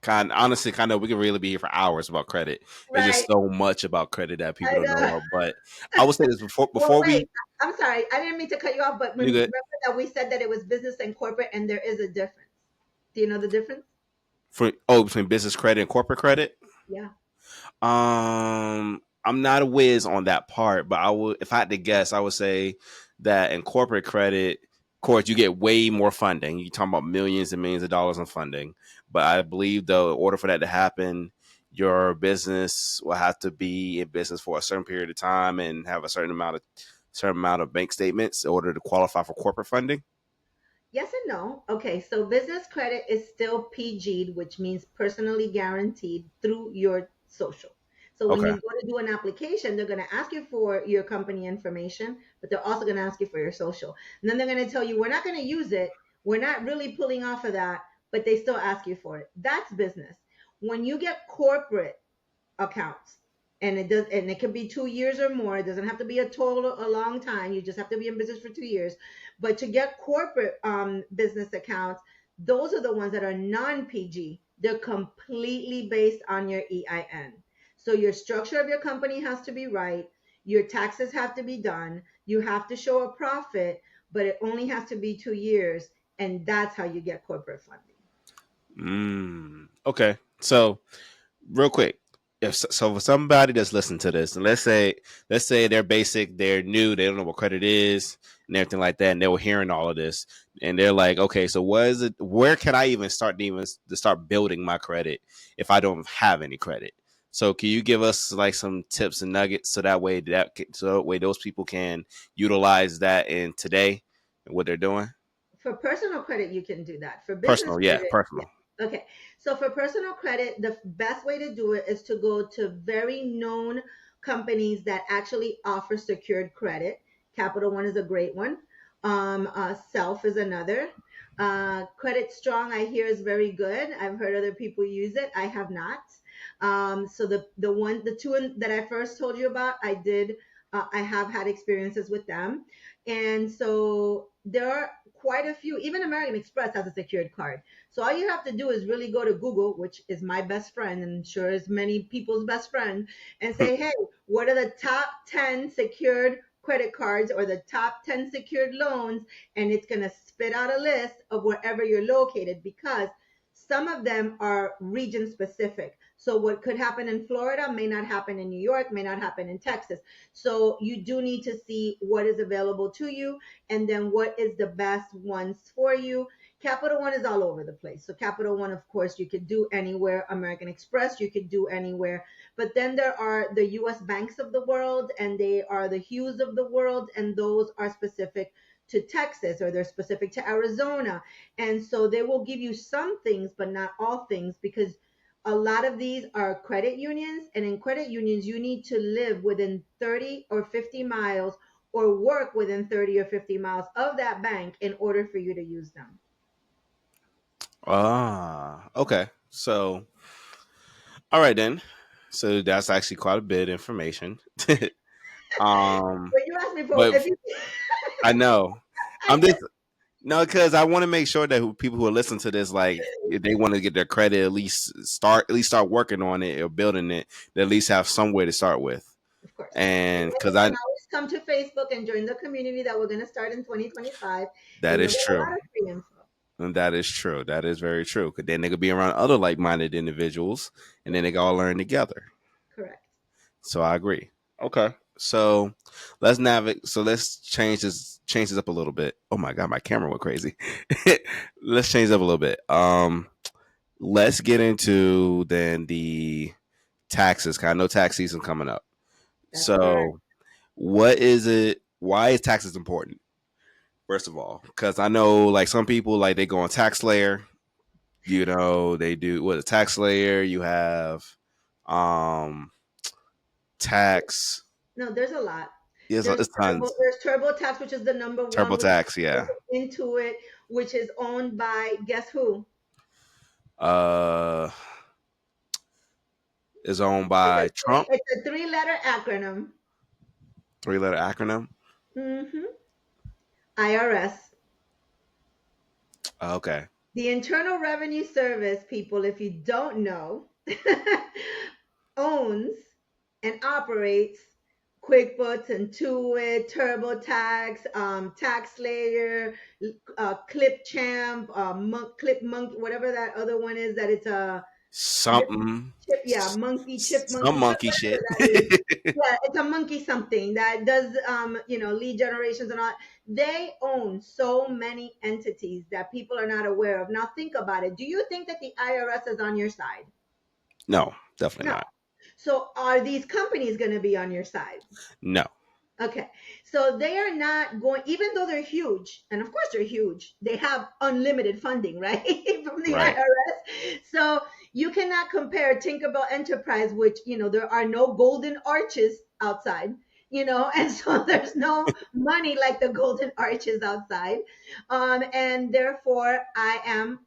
Honestly, kind of, we could really be here for hours about credit. There's just Right. so much about credit that people I don't know know. about. But I would say this before Well, before wait. we I'm sorry. I didn't mean to cut you off, but you remember good that we said that it was business and corporate, and there is a difference. Do you know the difference? for between business credit and corporate credit. Yeah. I'm not a whiz on that part, but I would, if I had to guess, I would say that in corporate credit, of course, you get way more funding. You're talking about millions and millions of dollars in funding. But I believe, though, in order for that to happen, your business will have to be in business for a certain period of time and have a certain amount of bank statements in order to qualify for corporate funding. Yes and no. Okay, so business credit is still PG'd, which means personally guaranteed through your social. So when you Okay. go to do an application, they're going to ask you for your company information, but they're also going to ask you for your social. And then they're going to tell you, we're not going to use it. We're not really pulling off of that, but they still ask you for it. That's business. When you get corporate accounts, and it can be 2 years or more. It doesn't have to be a long time. You just have to be in business for 2 years. But to get corporate business accounts, those are the ones that are non-PG. They're completely based on your EIN. So your structure of your company has to be right. Your taxes have to be done. You have to show a profit, but it only has to be 2 years, and that's how you get corporate funding. Okay. So real quick, if so for somebody that's listening to this, and let's say they're basic, they're new, they don't know what credit is and everything like that, and they were hearing all of this, and they're like, okay, so what is it? Where can I even to start building my credit if I don't have any credit? So can you give us like some tips and nuggets so that way those people can utilize that in today and what they're doing? For personal credit, you can do that. For business Personal, yeah, credit, yeah. personal. Okay. So for personal credit, the best way to do it is to go to very known companies that actually offer secured credit. Capital One is a great one. Self is another. Credit Strong, I hear, is very good. I've heard other people use it. I have not. So the two that I first told you about, I have had experiences with them, and so there are quite a few. Even American Express has a secured card. So all you have to do is really go to Google, which is my best friend and sure is many people's best friend, and say, hey, what are the top 10 secured credit cards or the top 10 secured loans? And it's going to spit out a list of wherever you're located, because some of them are region specific. So what could happen in Florida may not happen in New York, may not happen in Texas. So you do need to see what is available to you and then what is the best ones for you. Capital One is all over the place. So Capital One, of course, you could do anywhere. American Express, you could do anywhere. But then there are the US banks of the world, and they are the Hughes of the world, and those are specific to Texas, or they're specific to Arizona. And so they will give you some things, but not all things, because a lot of these are credit unions. And in credit unions, you need to live within 30 or 50 miles or work within 30 or 50 miles of that bank in order for you to use them. Okay. So, all right then. So that's actually quite a bit of information. um, But you asked me for but if you, I know I I'm just just, no, because I want to make sure that people who are listening to this, like, if they want to get their credit, at least start working on it or building it, they at least have somewhere to start with. of course. And And then because you can I always come to Facebook and join the community that we're going to start in 2025, that and you'll is get a true, lot of free info. and that is true. That is very true. Because then they could be around other like-minded individuals, and then Yes, they can all learn together. correct. So I agree. Okay. So let's navigate. So let's change this up a little bit. Oh my god, my camera went crazy. Let's change it up a little bit. Let's get into then the taxes. 'Cause I know tax season coming up. That's correct. So what is it? Why is taxes important? First of all, because I know like some people like they go on tax layer. They do what a tax layer. You have um tax. No, there's a lot. It's tons. There's TurboTax, which is the number one, which TurboTax, is yeah. Intuit, which is owned by guess who? Uh, is owned by Trump. It's a three-letter acronym. Three-letter acronym. hmm IRS. Okay. The Internal Revenue Service, people, if you don't know, owns and operates QuickBooks, Intuit, TurboTax, TaxSlayer, ClipChamp, Clip Monkey, whatever that other one is. That it's a Something. chip, yeah, monkey, chip, Some monkey, monkey whatever shit. that is. Yeah, it's a monkey something that does, lead generations and all. They own so many entities that people are not aware of. Now think about it. Do you think that the IRS is on your side? No, definitely No. not. So are these companies going to be on your side? No. Okay. So they are not going, even though they're huge, and of course they're huge, they have unlimited funding, right? From the Right. IRS. So you cannot compare Tinkerbell Enterprise, which, there are no golden arches outside, and so there's no money like the golden arches outside. And therefore I am,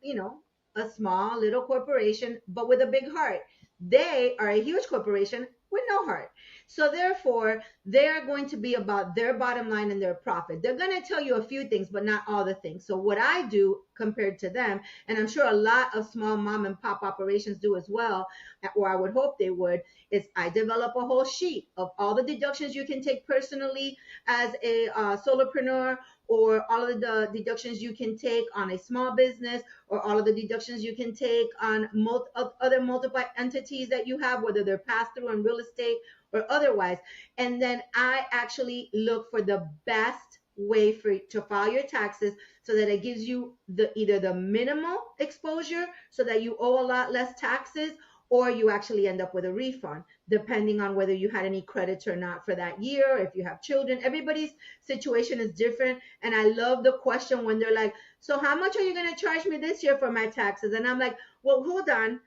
a small little corporation, but with a big heart. They are a huge corporation with no heart. So therefore, they're going to be about their bottom line and their profit. They're going to tell you a few things, but not all the things. So what I do compared to them, and I'm sure a lot of small mom and pop operations do as well, or I would hope they would, is I develop a whole sheet of all the deductions you can take personally as a solopreneur, or all of the deductions you can take on a small business, or all of the deductions you can take on other multiple entities that you have, whether they're pass through in real estate or otherwise. And then I actually look for the best way for you to file your taxes, so that it gives you either the minimal exposure so that you owe a lot less taxes, or you actually end up with a refund, depending on whether you had any credits or not for that year. If you have children, everybody's situation is different. And I love the question when they're like, so how much are you going to charge me this year for my taxes? And I'm like, well, hold on,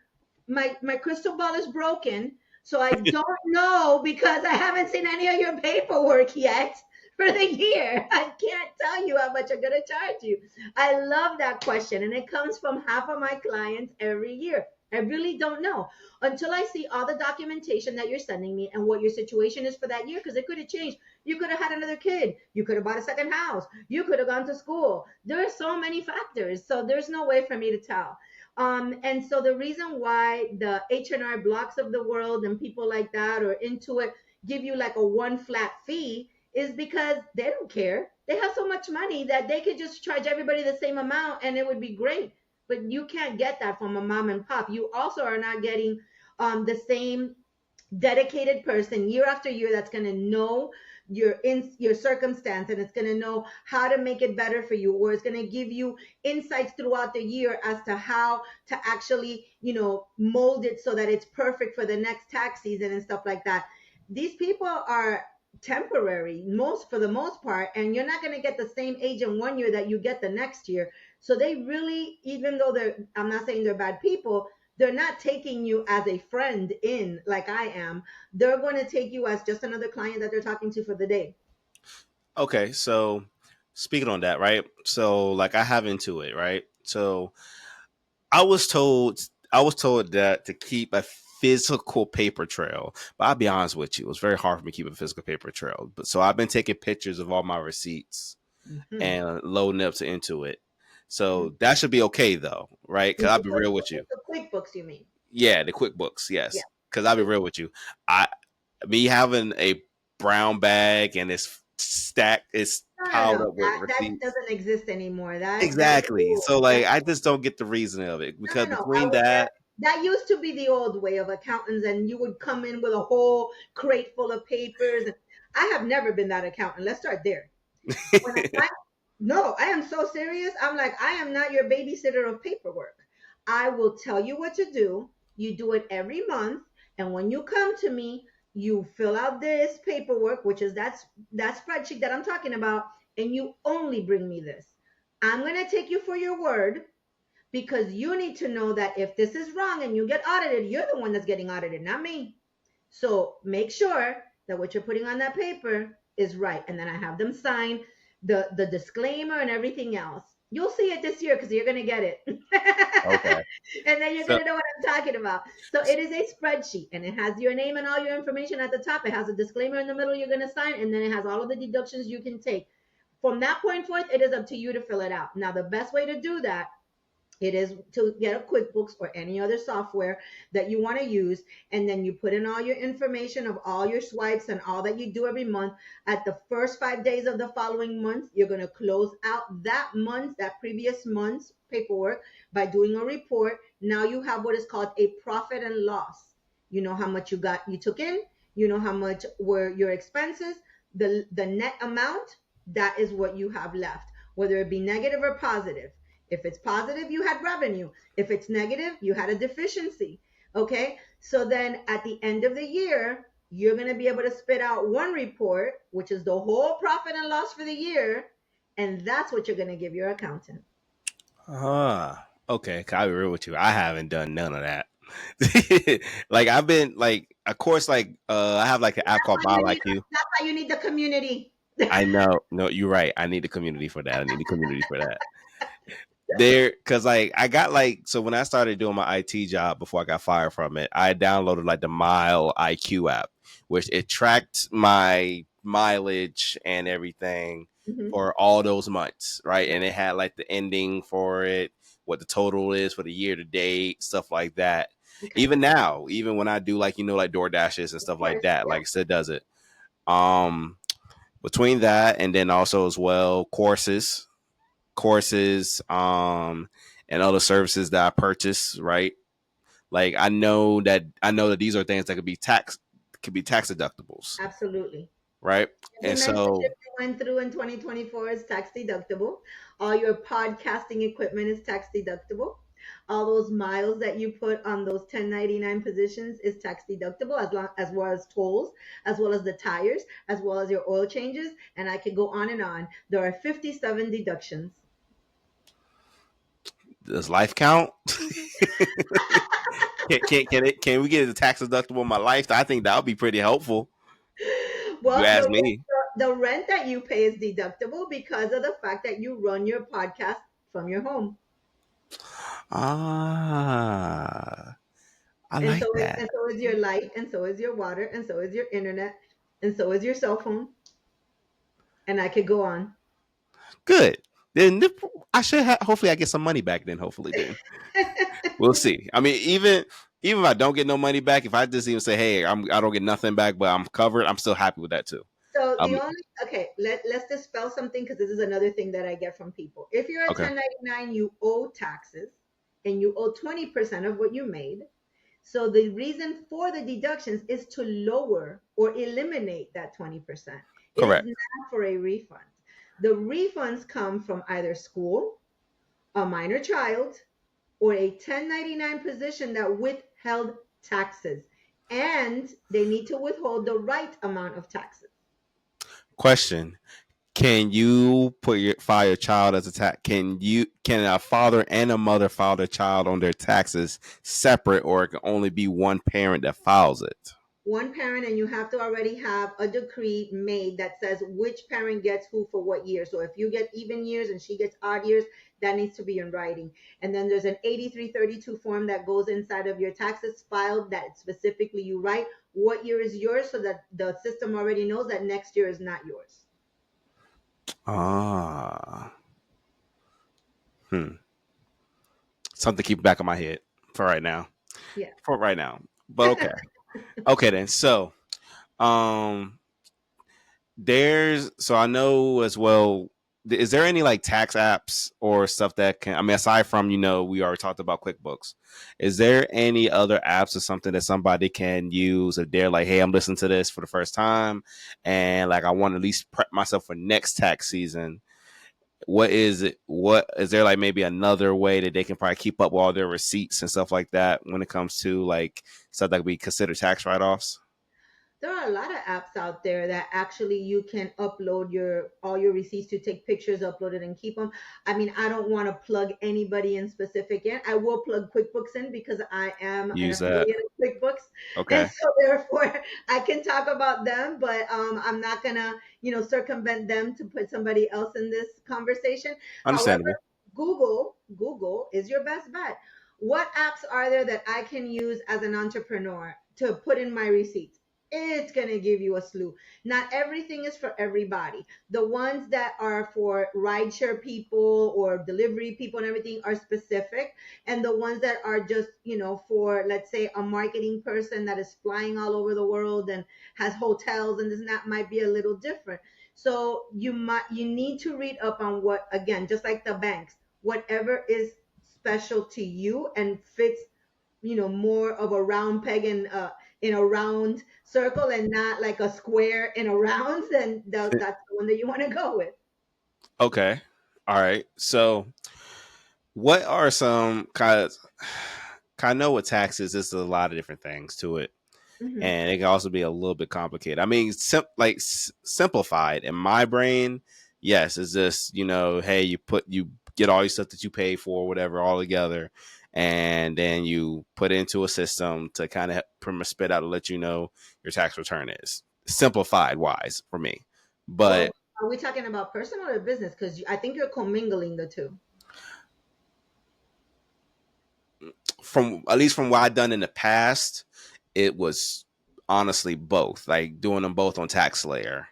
my crystal ball is broken, so I don't know, because I haven't seen any of your paperwork yet for the year. I can't tell you how much I'm going to charge you. I love that question, and it comes from half of my clients every year. I really don't know until I see all the documentation that you're sending me and what your situation is for that year, because it could have changed. You could have had another kid. You could have bought a second house. You could have gone to school. There are so many factors. So there's no way for me to tell. And so the reason why the H&R Blocks of the world and people like that, or Intuit, give you like a one flat fee is because they don't care. They have so much money that they could just charge everybody the same amount and it would be great. But you can't get that from a mom and pop. You also are not getting the same dedicated person year after year that's going to know your circumstance, and it's going to know how to make it better for you, or it's going to give you insights throughout the year as to how to actually mold it so that it's perfect for the next tax season and stuff like that. These people are temporary, most for the most part, and you're not going to get the same agent one year that you get the next year. So they really, even though I'm not saying they're bad people, they're not taking you as a friend in like I am. They're going to take you as just another client that they're talking to for the day. Okay, so speaking on that, right? So like I have Intuit, right? So I was told that to keep a physical paper trail. But I'll be honest with you, it was very hard for me to keep a physical paper trail. But so I've been taking pictures of all my receipts Mm-hmm. and loading up to Intuit. Mm-hmm. So that should be okay though, right? Because I'll be real with you. The QuickBooks, you mean? Yeah, the QuickBooks, Yeah. yes. Because I'll be QuickBooks. real with you. I Me having a brown bag and it's stacked, it's No, no, piled no. up with That receipts. doesn't exist anymore. That's Exactly. old. So like I just don't get the reason of it No, because no, no. I between would that, that used to be the old way of accountants, and you would come in with a whole crate full of papers. And I have never been that accountant. Let's start there. When I No, I am so serious. I'm like, I am not your babysitter of paperwork. I will tell you what to do. You do it every month, and when you come to me, you fill out this paperwork, which is that spreadsheet that I'm talking about, and you only bring me this. I'm gonna take you for your word, because you need to know that if this is wrong and you get audited, you're the one that's getting audited, not me. So make sure that what you're putting on that paper is right. And then I have them sign the disclaimer and everything else. You'll see it this year because you're going to get it. okay. And then you're So going to know what I'm talking about. So it is a spreadsheet, and it has your name and all your information at the top. It has a disclaimer in the middle you're going to sign, and then it has all of the deductions you can take. From that point forth, it is up to you to fill it out. Now, the best way to do that, it is to get a QuickBooks or any other software that you want to use, and then you put in all your information of all your swipes and all that you do every month. At the first 5 days of the following month, you're going to close out that previous month's paperwork by doing a report. Now you have what is called a profit and loss. You know how much you took in, you know how much were your expenses, the net amount, that is what you have left, whether it be negative or positive. If it's positive, you had revenue. If it's negative, you had a deficiency. Okay. So then at the end of the year, you're going to be able to spit out one report, which is the whole profit and loss for the year. And that's what you're going to give your accountant. okay, I'll be real with you. I haven't done none of that. Like I've been like, of course, like I have like an app called Buy Like You. That's why you need the community. I know. No, you're right. I need a community for that. I need a community for that. there, because like I got like, so when I started doing my IT job before I got fired from it, I downloaded like the Mile IQ app, which it tracked my mileage and everything Hmm. for all those months, right? Right. And it had like the ending for it, what the total is for the year to date, stuff like that. Okay. Even now, even when I do like, like Door Dashes and Of stuff like course. that, Yeah. like it does it. Um, Between that and then also as well courses, and other services that I purchase, right? Like I know that these are things that could be tax deductibles, Absolutely. right? Every And mentorship so you went through in 2024 is tax deductible. All your podcasting equipment is tax deductible. All those miles that you put on those 1099 positions is tax deductible, as well as tolls, as well as the tires, as well as your oil changes, and I could go on and on. There are 57 deductions. does life count? Can we get a tax deductible on my life? I think that would be pretty helpful. If you Well, ask me. the rent that you pay is deductible because of the fact that you run your podcast from your home. Ah, I And like that. so is your light, and so is your water, and so is your internet, and so is your cell phone, and I could go on. Good. Then I should hopefully I get some money back then. Hopefully then. We'll see. I mean, even if I don't get no money back, if I just even say, "Hey, I don't get nothing back, but I'm covered," I'm still happy with that too. So the Um, only okay, let's dispel something because this is another thing that I get from people. If you're a okay, 1099, you owe taxes, and you owe 20% of what you made. So the reason for the deductions is to lower or eliminate that 20%. It is correct. not for a refund. The refunds come from either school, a minor child, or a 1099 position that withheld taxes. And they need to withhold the right amount of taxes. Question: Can you file your child as a tax? Can a father and a mother file their child on their taxes separate, or it can only be one parent that files it? One parent, and you have to already have a decree made that says which parent gets who for what year. So if you get even years and she gets odd years, that needs to be in writing. And then there's an 8332 form that goes inside of your taxes filed that specifically you write what year is yours so that the system already knows that next year is not yours. Ah, hmm. Something to keep back of my head for right now. Yeah. For right now, but okay, okay then. So, um, so I know as well. Is there any like tax apps or stuff that can? I mean, aside from we already talked about QuickBooks. Is there any other apps or something that somebody can use if they're like, hey, I'm listening to this for the first time, and like I want to at least prep myself for next tax season? What is it? What is there like maybe another way that they can probably keep up with all their receipts and stuff like that when it comes to like stuff that could be considered tax write offs? There are a lot of apps out there that actually you can upload your all your receipts to take pictures, upload it, and keep them. I mean, I don't want to plug anybody in specific in. I will plug QuickBooks in because I am an Use that. affiliate of QuickBooks, and Okay, so therefore I can talk about them. But I'm not gonna circumvent them to put somebody else in this conversation. However, understandable. Google is your best bet. What apps are there that I can use as an entrepreneur to put in my receipts? It's going to give you a slew. Not everything is for everybody. The ones that are for rideshare people or delivery people and everything are specific. And the ones that are just, for, let's say, a marketing person that is flying all over the world and has hotels and this and that might be a little different. So you need to read up on what, again, just like the banks, whatever is special to you and fits more of a round peg in a round circle and not like a square in a round, then that's the one that you want to go with. Okay. All right. So, what are some kind of? I know with taxes, there's a lot of different things to it, Hmm. and it can also be a little bit complicated. I mean, simplified in my brain, yes, it's just hey, you get all your stuff that you pay for, whatever, all together, and then you put it into a system to kind of pretty much spit out to let you know your tax return is simplified wise for me. But Well, are we talking about personal or business? Because I think you're commingling the two. from at least from what I've done in the past, it was honestly both. Like doing them both on tax layer,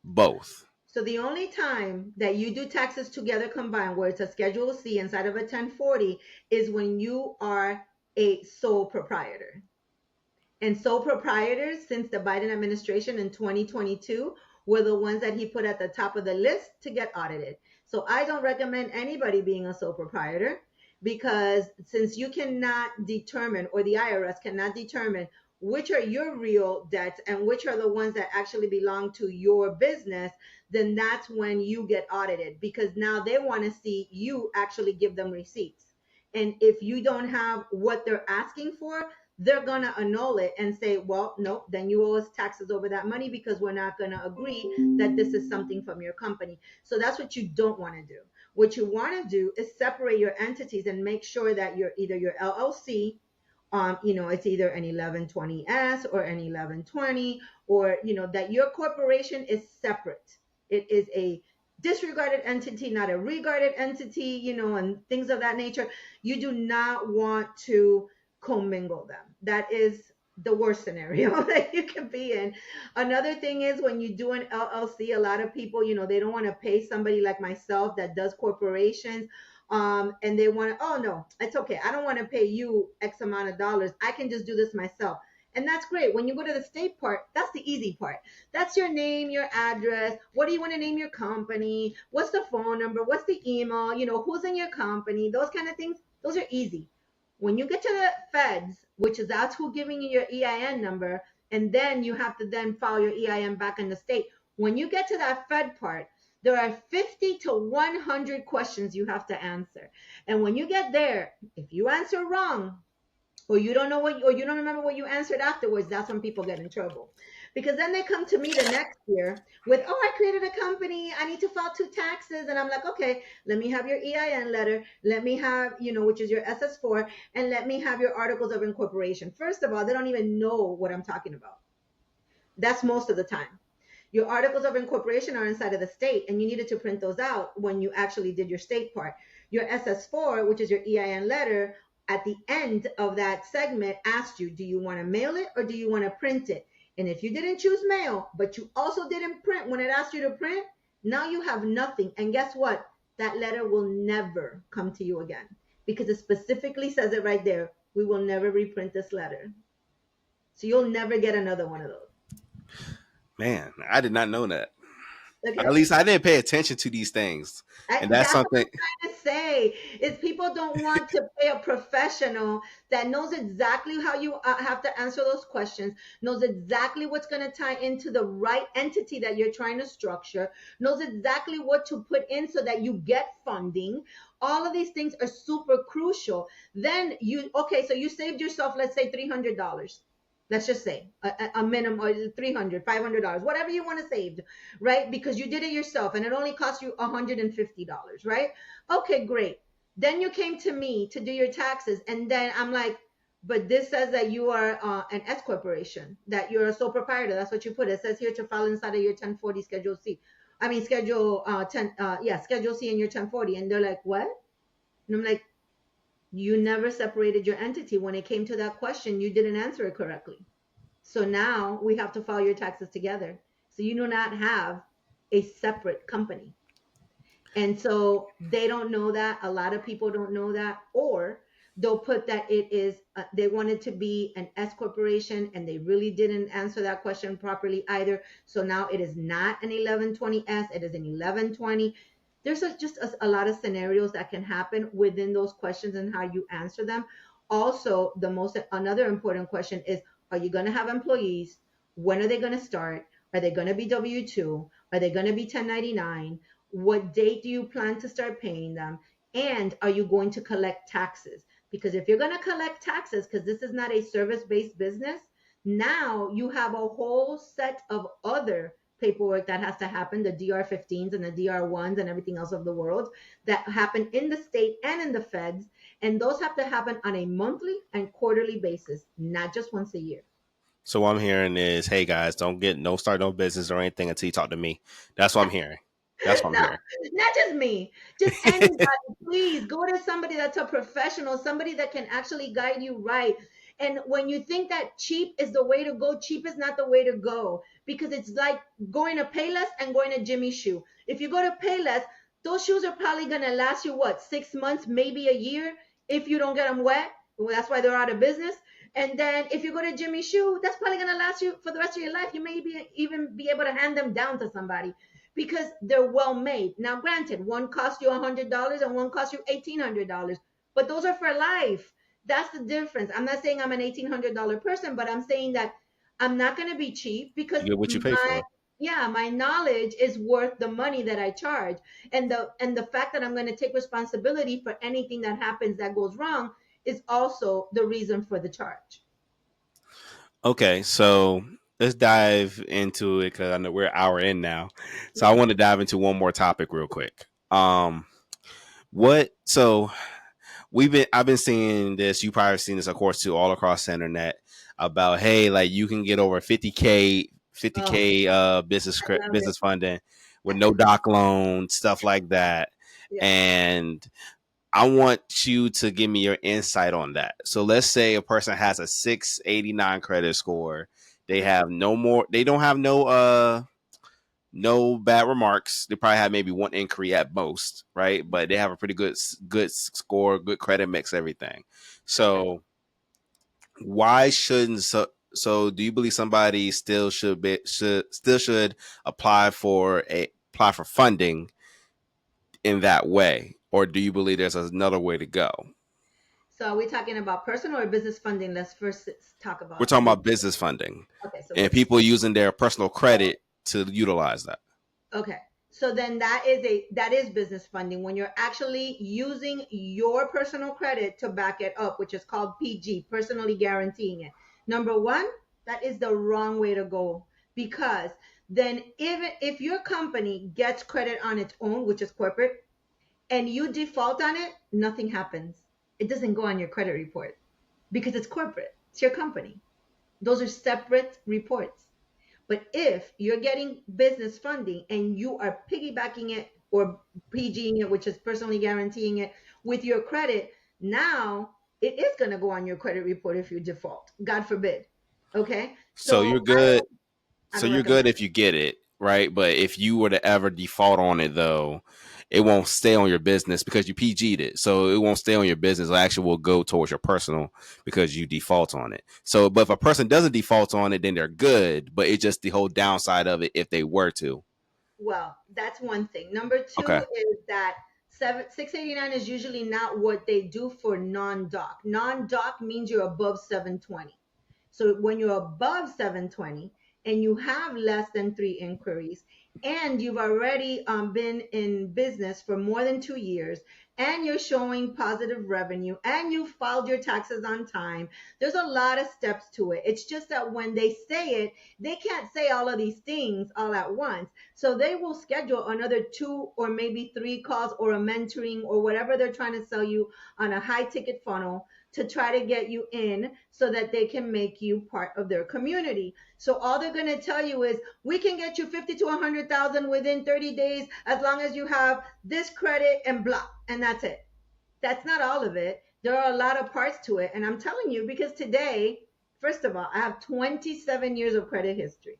both. So the only time that you do taxes together combined, where it's a Schedule C inside of a 1040, is when you are a sole proprietor. And sole proprietors, since the Biden administration in 2022, were the ones that he put at the top of the list to get audited. So I don't recommend anybody being a sole proprietor, because since you cannot determine, or the IRS cannot determine, which are your real debts and which are the ones that actually belong to your business, then that's when you get audited, because now they want to see you actually give them receipts. And if you don't have what they're asking for, they're going to annul it and say, well, nope, then you owe us taxes over that money, because we're not going to agree that this is something from your company. So that's what you don't want to do. What you want to do is separate your entities and make sure that you're either your LLC, it's either an 1120S or an 1120, or, that your corporation is separate. It is a disregarded entity, not a regarded entity, and things of that nature. You do not want to commingle them. That is the worst scenario that you can be in. Another thing is, when you do an LLC, a lot of people, they don't want to pay somebody like myself that does corporations. And they want to, oh no, it's okay, I don't want to pay you X amount of dollars, I can just do this myself. And that's great. When you go to the state part, that's the easy part. That's your name, your address, what do you want to name your company, what's the phone number, what's the email, who's in your company, those kind of things. Those are easy. When you get to the feds, which is that's who giving you your EIN number, and then you have to then file your EIN back in the state. When you get to that fed part, there are 50 to 100 questions you have to answer. And when you get there, if you answer wrong, or you don't know what, or you don't remember what you answered afterwards, that's when people get in trouble. Because then they come to me the next year with, oh, I created a company, I need to file 2 taxes. And I'm like, okay, let me have your EIN letter, let me have, which is your SS4, and let me have your articles of incorporation. First of all, they don't even know what I'm talking about. That's most of the time. Your articles of incorporation are inside of the state, and you needed to print those out when you actually did your state part. Your SS4, which is your EIN letter, at the end of that segment asked you, do you want to mail it or do you want to print it? And if you didn't choose mail, but you also didn't print when it asked you to print, now you have nothing. And guess what? That letter will never come to you again, because it specifically says it right there. We will never reprint this letter. So you'll never get another one of those. Man, I did not know that. At Okay? least I didn't pay attention to these things, and that's That's what something. I'm trying to say, is people don't want to pay a professional that knows exactly how you have to answer those questions, knows exactly what's going to tie into the right entity that you're trying to structure, knows exactly what to put in so that you get funding. All of these things are super crucial. Then okay, so you saved yourself, let's say $300. Let's just say a minimum, or $300, $500, whatever you want to save, right? Because you did it yourself and it only cost you $150, right? Okay, great. Then you came to me to do your taxes, and then I'm like, but this says that you are an S corporation, that you're a sole proprietor. That's what you put. It says here to file inside of your 1040 Schedule C. I mean, Schedule 10, Schedule C in your 1040. And they're like, what? And I'm like, you never separated your entity. When it came to that question, you didn't answer it correctly. So now we have to file your taxes together. So you do not have a separate company. And so they don't know that. A lot of people don't know that, or they'll put that it is, they wanted to be an S corporation and they really didn't answer that question properly either. So now it is not an 1120S, it is an 1120. There's just a lot of scenarios that can happen within those questions and how you answer them. Also, another important question is, are you going to have employees? When are they going to start? Are they going to be W-2? Are they going to be 1099? What date do you plan to start paying them? And are you going to collect taxes? Because if you're going to collect taxes, because this is not a service-based business, now you have a whole set of other paperwork that has to happen, the DR-15s and the DR-1s and everything else of the world, that happen in the state and in the feds. And those have to happen on a monthly and quarterly basis, not just once a year. So what I'm hearing is, hey guys, don't start no business or anything until you talk to me. That's what I'm hearing. That's what I'm No, hearing. not just me. Just anybody. Please go to somebody that's a professional, somebody that can actually guide you right. And when you think that cheap is the way to go, cheap is not the way to go, because it's like going to Payless and going to Jimmy Shoe. If you go to Payless, those shoes are probably going to last you what, 6 months, maybe a year, if you don't get them wet. Well, that's why they're out of business. And then if you go to Jimmy Shoe, that's probably going to last you for the rest of your life. You may even be able to hand them down to somebody because they're well made. Now, granted, one costs you $100 and one costs you $1,800, but those are for life. That's the difference. I'm not saying I'm an $1,800 person, but I'm saying that I'm not going to be cheap because You get what you pay my for. yeah, my knowledge is worth the money that I charge. And the fact that I'm going to take responsibility for anything that happens that goes wrong is also the reason for the charge. Okay, so let's dive into it because I know we're an hour in now. So I Yeah. want to dive into one more topic real quick. What? So I've been seeing this. You probably seen this, of course, too, all across the internet about hey, like you can get over 50K, Oh, 50K I love it. business funding with no doc loan, stuff like that, Yeah. and I want you to give me your insight on that. So let's say a person has a 689 credit score. They Okay. have no more. They don't have no bad remarks. They probably have maybe one inquiry at most, right? But they have a pretty good score, good credit mix, everything. Okay. So why shouldn't so do you believe somebody still should apply for funding in that way, or do you believe there's another way to go? So are we talking about personal or business funding? Let's first talk We're about talking business. about business funding Okay, so and business. people using their personal credit to utilize that. Okay. So then that is business funding when you're actually using your personal credit to back it up, which is called PG, personally guaranteeing it. Number one, that is the wrong way to go because then even if your company gets credit on its own, which is corporate, and you default on it, nothing happens. It doesn't go on your credit report because it's corporate. It's your company. Those are separate reports. But if you're getting business funding and you are piggybacking it or PGing it, which is personally guaranteeing it with your credit, now it is going to go on your credit report if you default. God forbid. Okay. So So you're good. I So don't you're recommend good if you get it, right? But if you were to ever default on it, though, it won't stay on your business because you PG'd it. So it won't stay on your business. It actually will go towards your personal because you default on it. So, but if a person doesn't default on it, then they're good. But it's just the whole downside of it if they were to. Well, that's one thing. Number two Okay. is that 689 is usually not what they do for non-doc. Non-doc means you're above 720. So when you're above 720 and you have less than three inquiries and you've already been in business for more than 2 years and you're showing positive revenue and you filed your taxes on time, there's a lot of steps to it. It's just that when they say it, they can't say all of these things all at once. So they will schedule another two or maybe three calls or a mentoring or whatever they're trying to sell you on a high ticket funnel to try to get you in so that they can make you part of their community. So all they're going to tell you is we can get you 50 to 100,000 within 30 days as long as you have this credit and blah, and that's it. That's not all of it. There are a lot of parts to it, and I'm telling you because today, first of all, I have 27 years of credit history.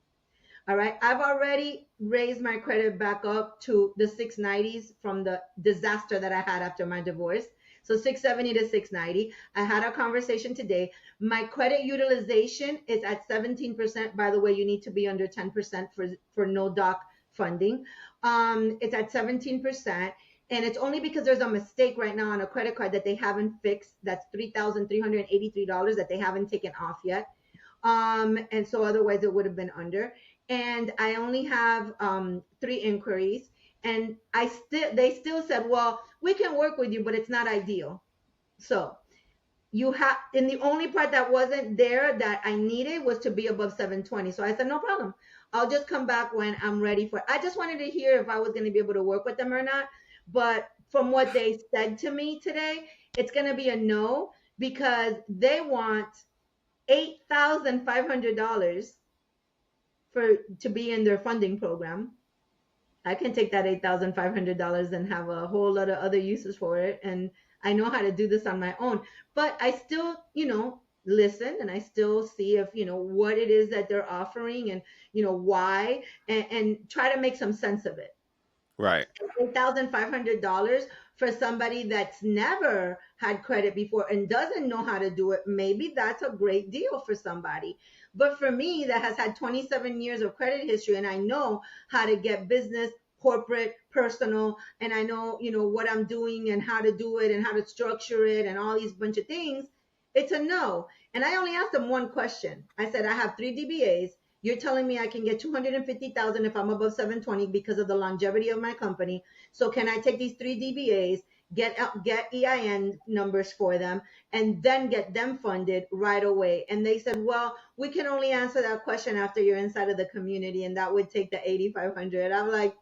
All right. I've already raised my credit back up to the 690s from the disaster that I had after my divorce. So 670 to 690. I had a conversation today. My credit utilization is at 17%. By the way, you need to be under 10% for no doc funding. It's at 17%. And it's only because there's a mistake right now on a credit card that they haven't fixed. That's $3,383 that they haven't taken off yet. And so otherwise it would have been under. And I only have three inquiries, and they still said, well, we can work with you, but it's not ideal. So you have, and the only part that wasn't there that I needed was to be above 720. So I said, no problem. I'll just come back when I'm ready for it. I just wanted to hear if I was going to be able to work with them or not. But from what they said to me today, it's going to be a no because they want $8,500 for to be in their funding program. I can take that $8,500 and have a whole lot of other uses for it. And I know how to do this on my own. But I still, listen, and I still see if, what it is that they're offering, and, why, and try to make some sense of it. Right. $8,500 for somebody that's never had credit before and doesn't know how to do it, maybe that's a great deal for somebody. But for me, that has had 27 years of credit history, and I know how to get business, corporate, personal, and I know, what I'm doing and how to do it and how to structure it and all these bunch of things, it's a no. And I only asked them one question. I said, I have three DBAs. You're telling me I can get 250,000 if I'm above 720 because of the longevity of my company. So can I take these three DBAs, get EIN numbers for them, and then get them funded right away? And they said, well, we can only answer that question after you're inside of the community, and that would take the 8,500. I'm like,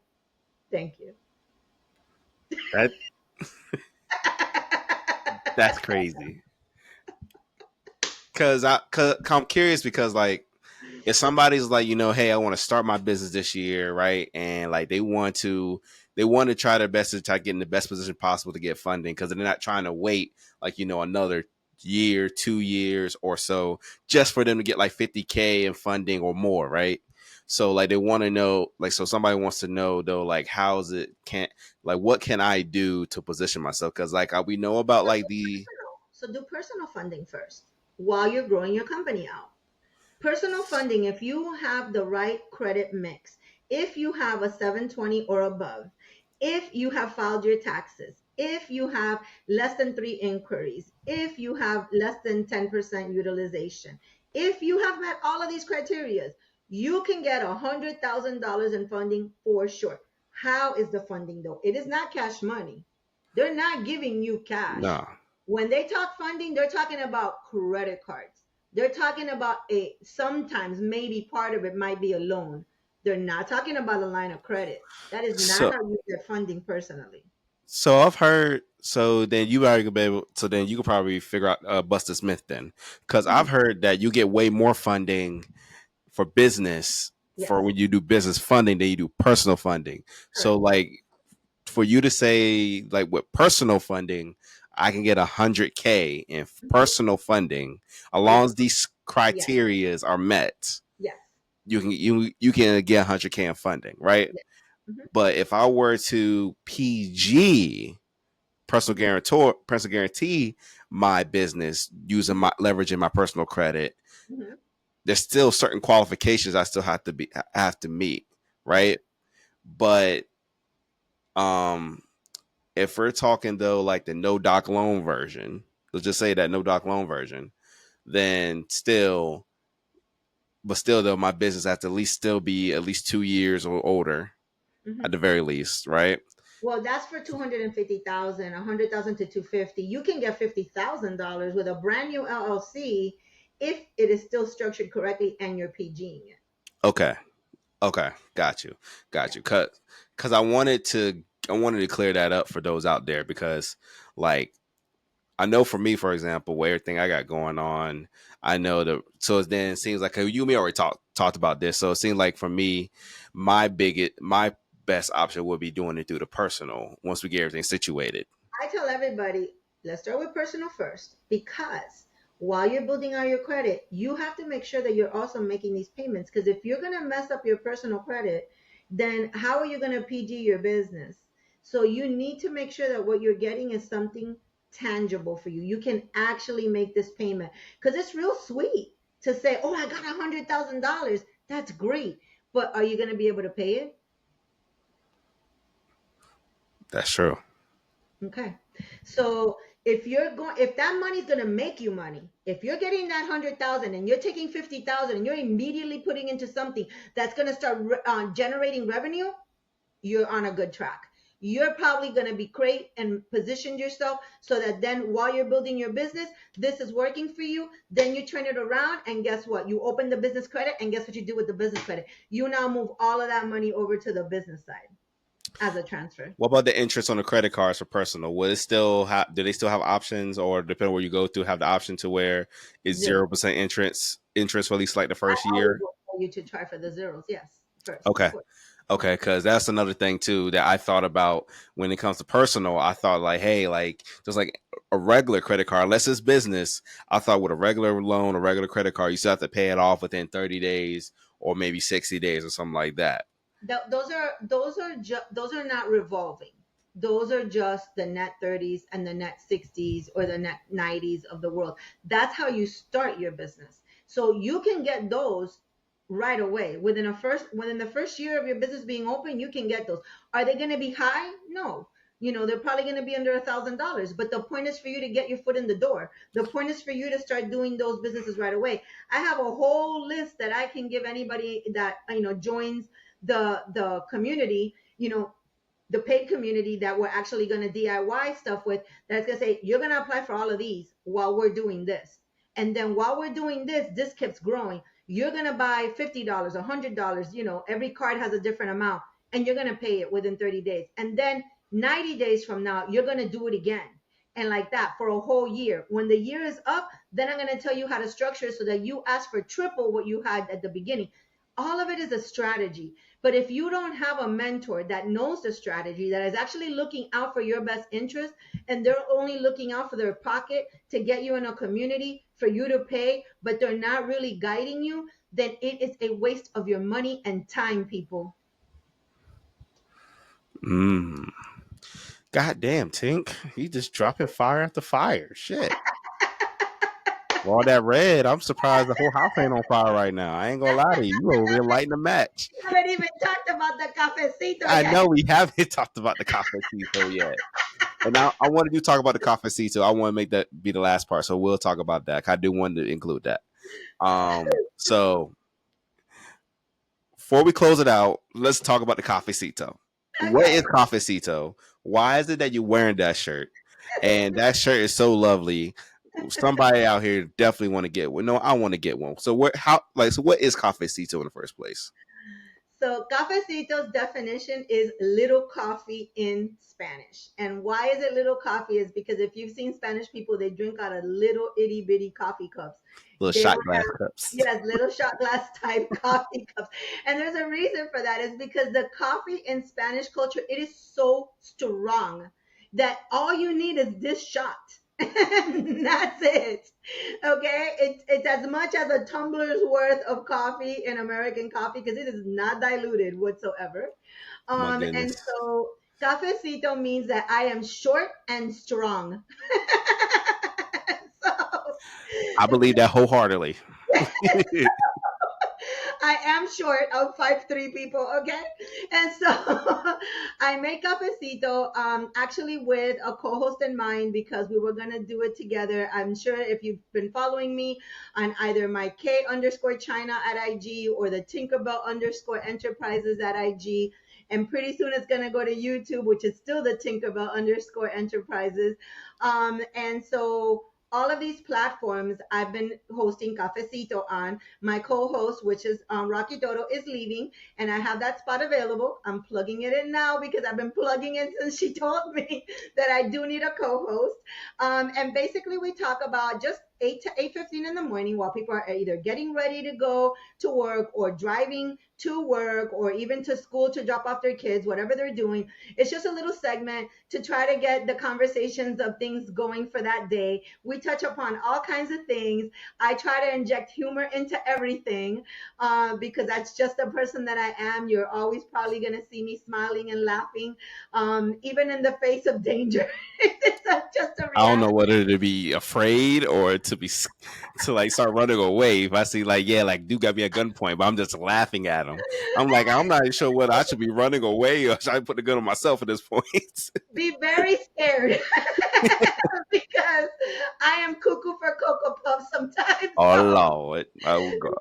thank you. That that's crazy. Cause I'm curious because like if somebody's like, hey, I want to start my business this year, right? And like they want to try their best to try to get in the best position possible to get funding because they're not trying to wait like, another year, 2 years or so just for them to get like 50K in funding or more, right? So like they want to know, like, so somebody wants to know though, like, how's it can't like what can I do to position myself? Because like we know about like the So do personal funding first while you're growing your company out. Personal funding, if you have the right credit mix, if you have a 720 or above, if you have filed your taxes, if you have less than three inquiries, if you have less than 10% utilization, if you have met all of these criteria, you can get $100,000 in funding for sure. How is the funding though? It is not cash money. They're not giving you cash. no. When they talk funding, they're talking about credit cards. They're talking about sometimes maybe part of it might be a loan. They're not talking about a line of credit. That is not So how you get funding personally. So I've heard. So then you are gonna be able. So then you could probably figure out Buster Smith then, because I've Mhm. heard that you get way more funding for business for Yes, when you do business funding than you do personal funding. So correct. like for you to say like with personal funding, I can get 100K in Mhm. personal funding, as If long as these yes, criterias are met. yes, You can get 100K in funding, right? yes. Hmm. But if I were to PG personal guarantee my business using Hmm. my leveraging my personal credit, Hmm. there's still certain qualifications I still have to meet, Right. right? But um if we're talking though like the no doc loan version, let's just say that no doc loan version, then still though my business has to at least still be at least 2 years or older at Hmm. the very least, right? Well, that's for 250,000, 100,000 to 250. You can get $50,000 with a brand new LLC if it is still structured correctly and you're PGing it. Okay. Okay, got you, got Yeah. you. Cause I wanted to clear that up for those out there because, like, I know for me, for example, with everything I got going on, I know that. So then it seems like you and me already talked about this. So it seems like for me, my best option would be doing it through the personal once we get everything situated. I tell everybody, let's start with personal first because while you're building out your credit, you have to make sure that you're also making these payments. Because if you're going to mess up your personal credit, then how are you going to PG your business? So you need to make sure that what you're getting is something tangible for you. You can actually make this payment because it's real sweet to say, oh, I got $100,000. That's great. But are you going to be able to pay it? That's true. Okay. So if that money's gonna make you money, if you're getting that 100,000 and you're taking 50,000 and you're immediately putting into something that's gonna start generating revenue, you're on a good track. You're probably gonna be great and position yourself so that then while you're building your business, this is working for you. Then you turn it around and guess what? You open the business credit and guess what you do with the business credit? You now move all of that money over to the business side as a transfer. What about the interest on the credit cards for personal? Will it still have? Do they still have options, or depending on where you go to, have the option to where it's Zero. 0% interest for at least like the I first always year? will tell you to try for the zeros. Yes, first, of Okay. course. Okay, because that's another thing too that I thought about when it comes to personal. I thought like, hey, like just like a regular credit card, unless it's business. I thought with a regular loan, a regular credit card, you still have to pay it off within 30 days or maybe 60 days or something like that. Those are not revolving. Those are just the net 30s and the net 60s or the net 90s of the world. That's how you start your business. So you can get those right away within the first year of your business being open. You can get those. Are they going to be high? No. They're probably going to be under $1,000, but the point is for you to get your foot in the door. The point is for you to start doing those businesses right away. I have a whole list that I can give anybody that joins the community, the paid community that we're actually going to DIY stuff with, that's going to say, you're going to apply for all of these while we're doing this. And then while we're doing this keeps growing. You're going to buy $50, $100, every card has a different amount, and you're going to pay it within 30 days. And then 90 days from now, you're going to do it again. And like that for a whole year. When the year is up, then I'm going to tell you how to structure it so that you ask for triple what you had at the beginning. All of it is a strategy. But if you don't have a mentor that knows the strategy, that is actually looking out for your best interest, and they're only looking out for their pocket to get you in a community for you to pay, but they're not really guiding you, then it is a waste of your money and time, people. Mm. God damn, Tink. You just dropping fire after fire. Shit. All that red, I'm surprised the whole house ain't on fire right now. I ain't gonna lie to you. You over here lighting the match. We haven't even talked about the cafecito I yet. know we haven't talked about the cafecito yet. And I wanted to talk about the cafecito. I want to make that be the last part. So we'll talk about that. I do want to include that. So before we close it out, let's talk about the cafecito. What is Okay. cafecito? Why is it that you're wearing that shirt? And that shirt is so lovely. Somebody out here definitely want to get one. No, I want to get one. So what is cafecito in the first place? So, cafecito's definition is little coffee in Spanish. And why is it little coffee? Is because if you've seen Spanish people, they drink out of little itty bitty coffee cups. Little They shot don't glass have, cups. yes, little shot glass type coffee cups. And there's a reason for that, is because the coffee in Spanish culture, it is so strong that all you need is this shot. And that's it. Okay, it's as much as a tumbler's worth of coffee in American coffee, because it is not diluted whatsoever. My And goodness. so cafecito means that I am short and strong. So I believe that wholeheartedly. I am short of 5'3" people, okay? And so I make cafecito actually with a co-host in mind, because we were gonna do it together. I'm sure if you've been following me on either my K underscore China at IG or the Tinkerbell underscore Enterprises at IG. And pretty soon it's gonna go to YouTube, which is still the Tinkerbell underscore Enterprises. And so all of these platforms I've been hosting Cafecito on. My co-host, which is Rocky Dodo, is leaving, and I have that spot available. I'm plugging it in now because I've been plugging in since she told me that I do need a co-host. And basically, we talk about just 8 to 8:15 in the morning while people are either getting ready to go to work or driving to work or even to school to drop off their kids, whatever they're doing. It's just a little segment to try to get the conversations of things going for that day. We touch upon all kinds of things. I try to inject humor into everything, because that's just the person that I am. You're always probably going to see me smiling and laughing, even in the face of danger. It's just a I don't know reality. whether to be afraid or to like start running away. If I see like like dude got me at gunpoint, but I'm just laughing at him. I'm like I'm not even sure whether I should be running away or should I put the gun on myself at this point. Be very scared because I am cuckoo for Cocoa Puffs sometimes. Oh So, Lord, oh God,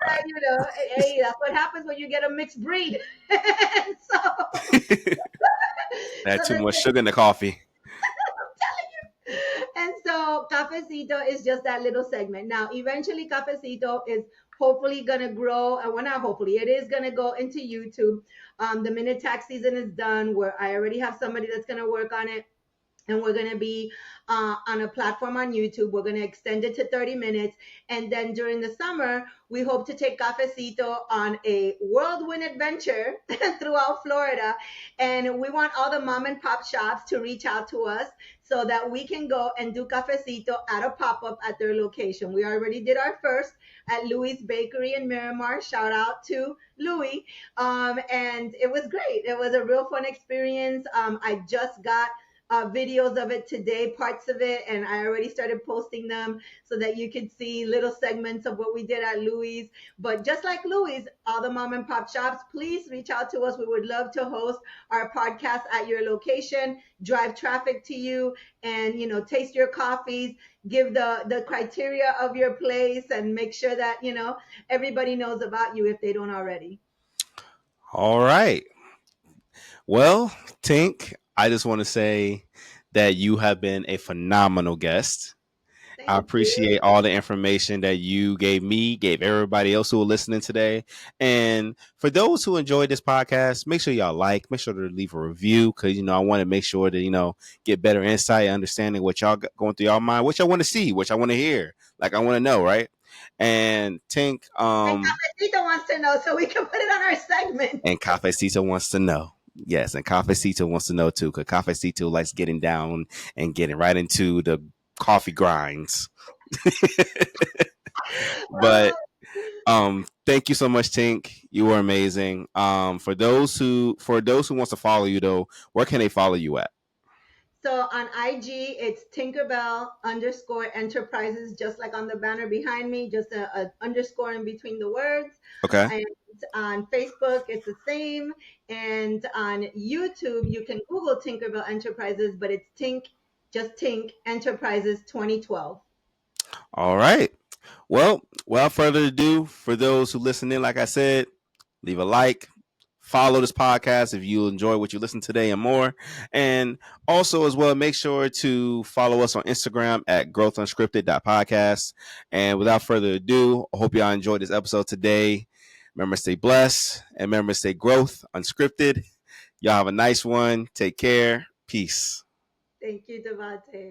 hey, that's what happens when you get a mixed breed. And so, had so too much sugar in the coffee. and so cafecito is just that little segment. Now, eventually, cafecito is hopefully gonna grow, and well, not hopefully, it is gonna go into YouTube. The minute tax season is done, where I already have somebody that's gonna work on it. and we're going to be on a platform on YouTube. We're going to extend it to 30 minutes. And then during the summer, we hope to take Cafecito on a whirlwind adventure throughout Florida. And we want all the mom and pop shops to reach out to us so that we can go and do Cafecito at a pop up at their location. We already did our first at Louis Bakery in Miramar. Shout out to Louis. And it was great. It was a real fun experience. I just got videos of it today, parts of it, and I already started posting them so that you could see little segments of what we did at Louis. But just like Louis, all the mom and pop shops, please reach out to us. We would love to host our podcast at your location, drive traffic to you, and taste your coffees, give the criteria of your place, and make sure that everybody knows about you if they don't already. All right. Well, Tink, I just want to say that you have been a phenomenal guest. I Thank you. appreciate all the information that you gave me, gave everybody else who are listening today. And for those who enjoyed this podcast, make sure y'all make sure to leave a review because, I want to make sure to, get better insight, understanding what y'all got going through y'all mind, what y'all want to see, what y'all want to hear. Like, I want to know, right? And Tink, And Cafecito wants to know, so we can put it on our segment. and Cafecito wants to know. Yes, and Cafecito wants to know too, because Cafecito likes getting down and getting right into the coffee grinds. But thank you so much, Tink. You were amazing. For those who wants to follow you though, where can they follow you at? So on IG, it's Tinkerbell_enterprises, just like on the banner behind me, just a underscore in between the words. Okay. And on Facebook, it's the same. And on YouTube, you can Google Tinkerbell Enterprises, but it's Tink Enterprises 2012. All right. Well, without further ado, for those who listen in, like I said, leave a like, follow this podcast if you enjoy what you listen today and more. And also, as well, make sure to follow us on Instagram at growthunscripted.podcast. And without further ado, I hope y'all enjoyed this episode today. Remember, stay blessed and remember, stay growth unscripted. Y'all have a nice one. Take care. Peace. Thank you, Devante.